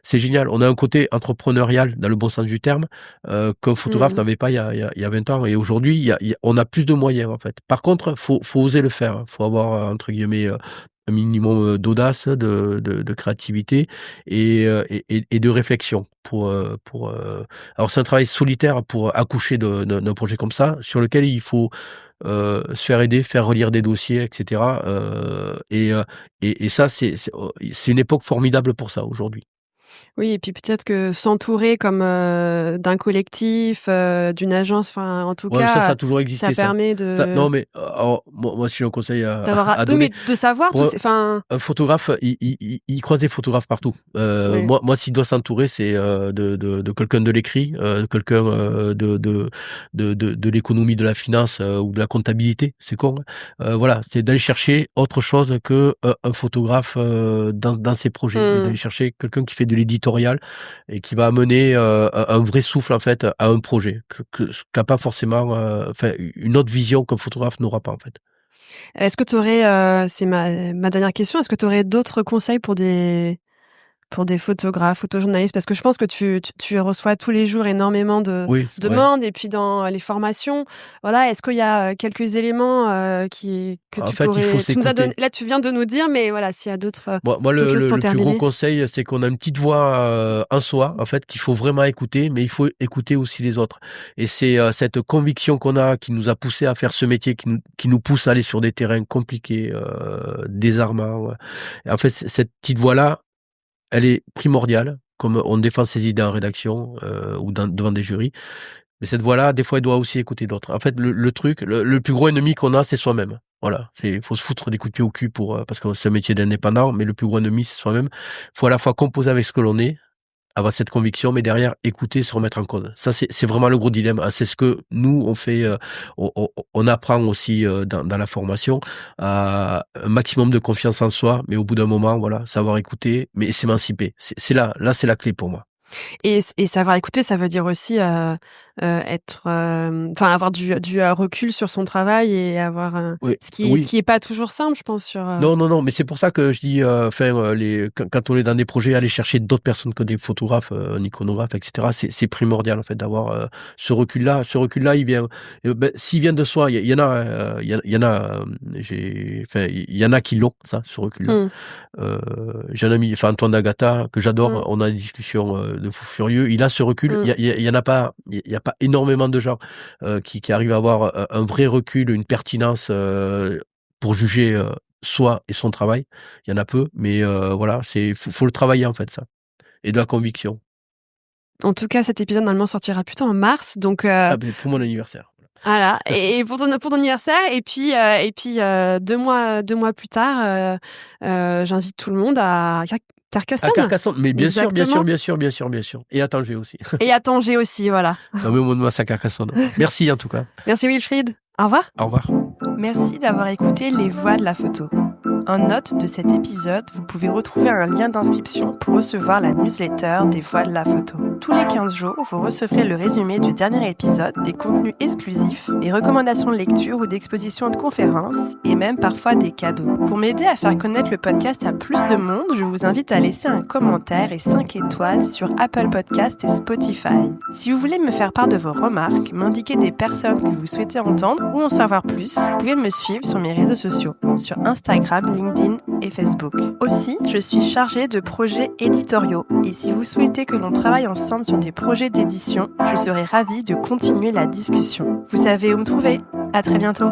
C'est génial. On a un côté entrepreneurial dans le bon sens du terme, qu'un photographe Mmh. n'avait pas il y a 20 ans et aujourd'hui, on a plus de moyens, en fait. Par contre, faut oser le faire, hein. Faut avoir, entre guillemets, un minimum, d'audace, de créativité et de réflexion alors c'est un travail solitaire pour accoucher d'un projet comme ça, sur lequel il faut, se faire aider, faire relire des dossiers et cetera, et ça c'est une époque formidable pour ça aujourd'hui. Oui, et puis peut-être que s'entourer comme, d'un collectif, d'une agence, enfin, en tout Ouais, ça cas, a toujours ça existé ça. permet Ça de non mais, alors moi si j'ai un conseil d'avoir à oui, donner, mais de savoir pour tous ces enfin, un photographe, il croise des photographes partout. oui. Moi s'il doit s'entourer, c'est, de quelqu'un de l'écrit, quelqu'un, de l'économie, de la finance, ou de la comptabilité, c'est con, hein. Voilà, c'est d'aller chercher autre chose que, un photographe, dans ses projets, et Mmh. d'aller chercher quelqu'un qui fait de l'éditorial et qui va amener, un vrai souffle en fait à un projet que ce qu'a pas forcément, enfin une autre vision qu'un photographe n'aura pas en fait. Est-ce que tu aurais, c'est ma dernière question, est-ce que tu aurais d'autres conseils pour des photographes, photojournalistes? Parce que je pense que tu reçois tous les jours énormément de Oui, ouais. demandes et puis dans les formations, voilà, est-ce qu'il y a, quelques éléments, que En tu fait, il faut pourrais tu nous as donné s'écouter. là, tu viens de nous dire, mais voilà, s'il y a Moi, d'autres le choses le pour le plus gros terminer? conseil, c'est qu'on a une petite voix, en soi, en fait, qu'il faut vraiment écouter, mais il faut écouter aussi les autres. Et c'est, cette conviction qu'on a, qui nous a poussé à faire ce métier, qui nous pousse à aller sur des terrains compliqués, désarmants, et en fait, cette petite voix-là, elle est primordiale, comme on défend ses idées en rédaction, ou devant des jurys. Mais cette voix-là, des fois, elle doit aussi écouter d'autres. En fait, le truc, le plus gros ennemi qu'on a, c'est soi-même. Voilà, faut se foutre des coups de pied au cul parce que c'est un métier d'indépendant, mais le plus gros ennemi, c'est soi-même. Faut à la fois composer avec ce que l'on est, avoir cette conviction, mais derrière écouter, se remettre en cause. Ça, c'est vraiment le gros dilemme. Ah, c'est ce que nous on fait, on apprend aussi, dans la formation, à un maximum de confiance en soi, mais au bout d'un moment, voilà, savoir écouter, mais s'émanciper. C'est là, c'est la clé pour moi. Et savoir écouter, ça veut dire aussi, être, enfin avoir du recul sur son travail et avoir, Oui, ce oui. qui est pas toujours simple, je pense sur, Non, non, non, mais c'est pour ça que je dis, enfin, quand on est dans des projets, aller chercher d'autres personnes que des photographes, un iconographe, et cetera, c'est primordial, en fait, d'avoir, ce recul-là. Ce recul-là, il vient, s'il vient de soi, il y en a, il y en a, il y en a qui l'ont, ça, ce recul-là. mmh, J'ai un ami, enfin, Antoine D'Agata, que mmh, j'adore, on a des discussions, de fou furieux. Il a ce recul. mmh. Il y en a pas, il y a pas énormément de gens, qui arrivent à avoir, un vrai recul, une pertinence, pour juger, soi et son travail. Il y en a peu, mais voilà, faut le travailler, en fait, ça, et de la conviction. En tout cas, cet épisode normalement sortira plutôt en mars, donc Ah beh, pour mon anniversaire. voilà, et pour ton anniversaire et puis, 2 mois plus tard, j'invite tout le monde à À Carcassonne. Carcassonne, mais bien sûr, bien sûr, Exactement, bien sûr, bien sûr, bien sûr, et à Tanger aussi. et à Tanger aussi, voilà. Non, mais au mois de mars à Carcassonne. Merci, en tout cas. Merci Wilfried. Au revoir. Au revoir. Merci d'avoir écouté Les Voix de la photo. En note de cet épisode, vous pouvez retrouver un lien d'inscription pour recevoir la newsletter des Voix de la photo. Tous les 15 jours, vous recevrez le résumé du dernier épisode, des contenus exclusifs, les recommandations de lecture ou d'exposition de conférences, et même parfois des cadeaux. Pour m'aider à faire connaître le podcast à plus de monde, je vous invite à laisser un commentaire et 5 étoiles sur Apple Podcast et Spotify. Si vous voulez me faire part de vos remarques, m'indiquer des personnes que vous souhaitez entendre ou en savoir plus, vous pouvez me suivre sur mes réseaux sociaux, sur Instagram, LinkedIn et Facebook. Aussi, je suis chargée de projets éditoriaux et si vous souhaitez que l'on travaille ensemble sur des projets d'édition, je serai ravie de continuer la discussion. Vous savez où me trouver. À très bientôt.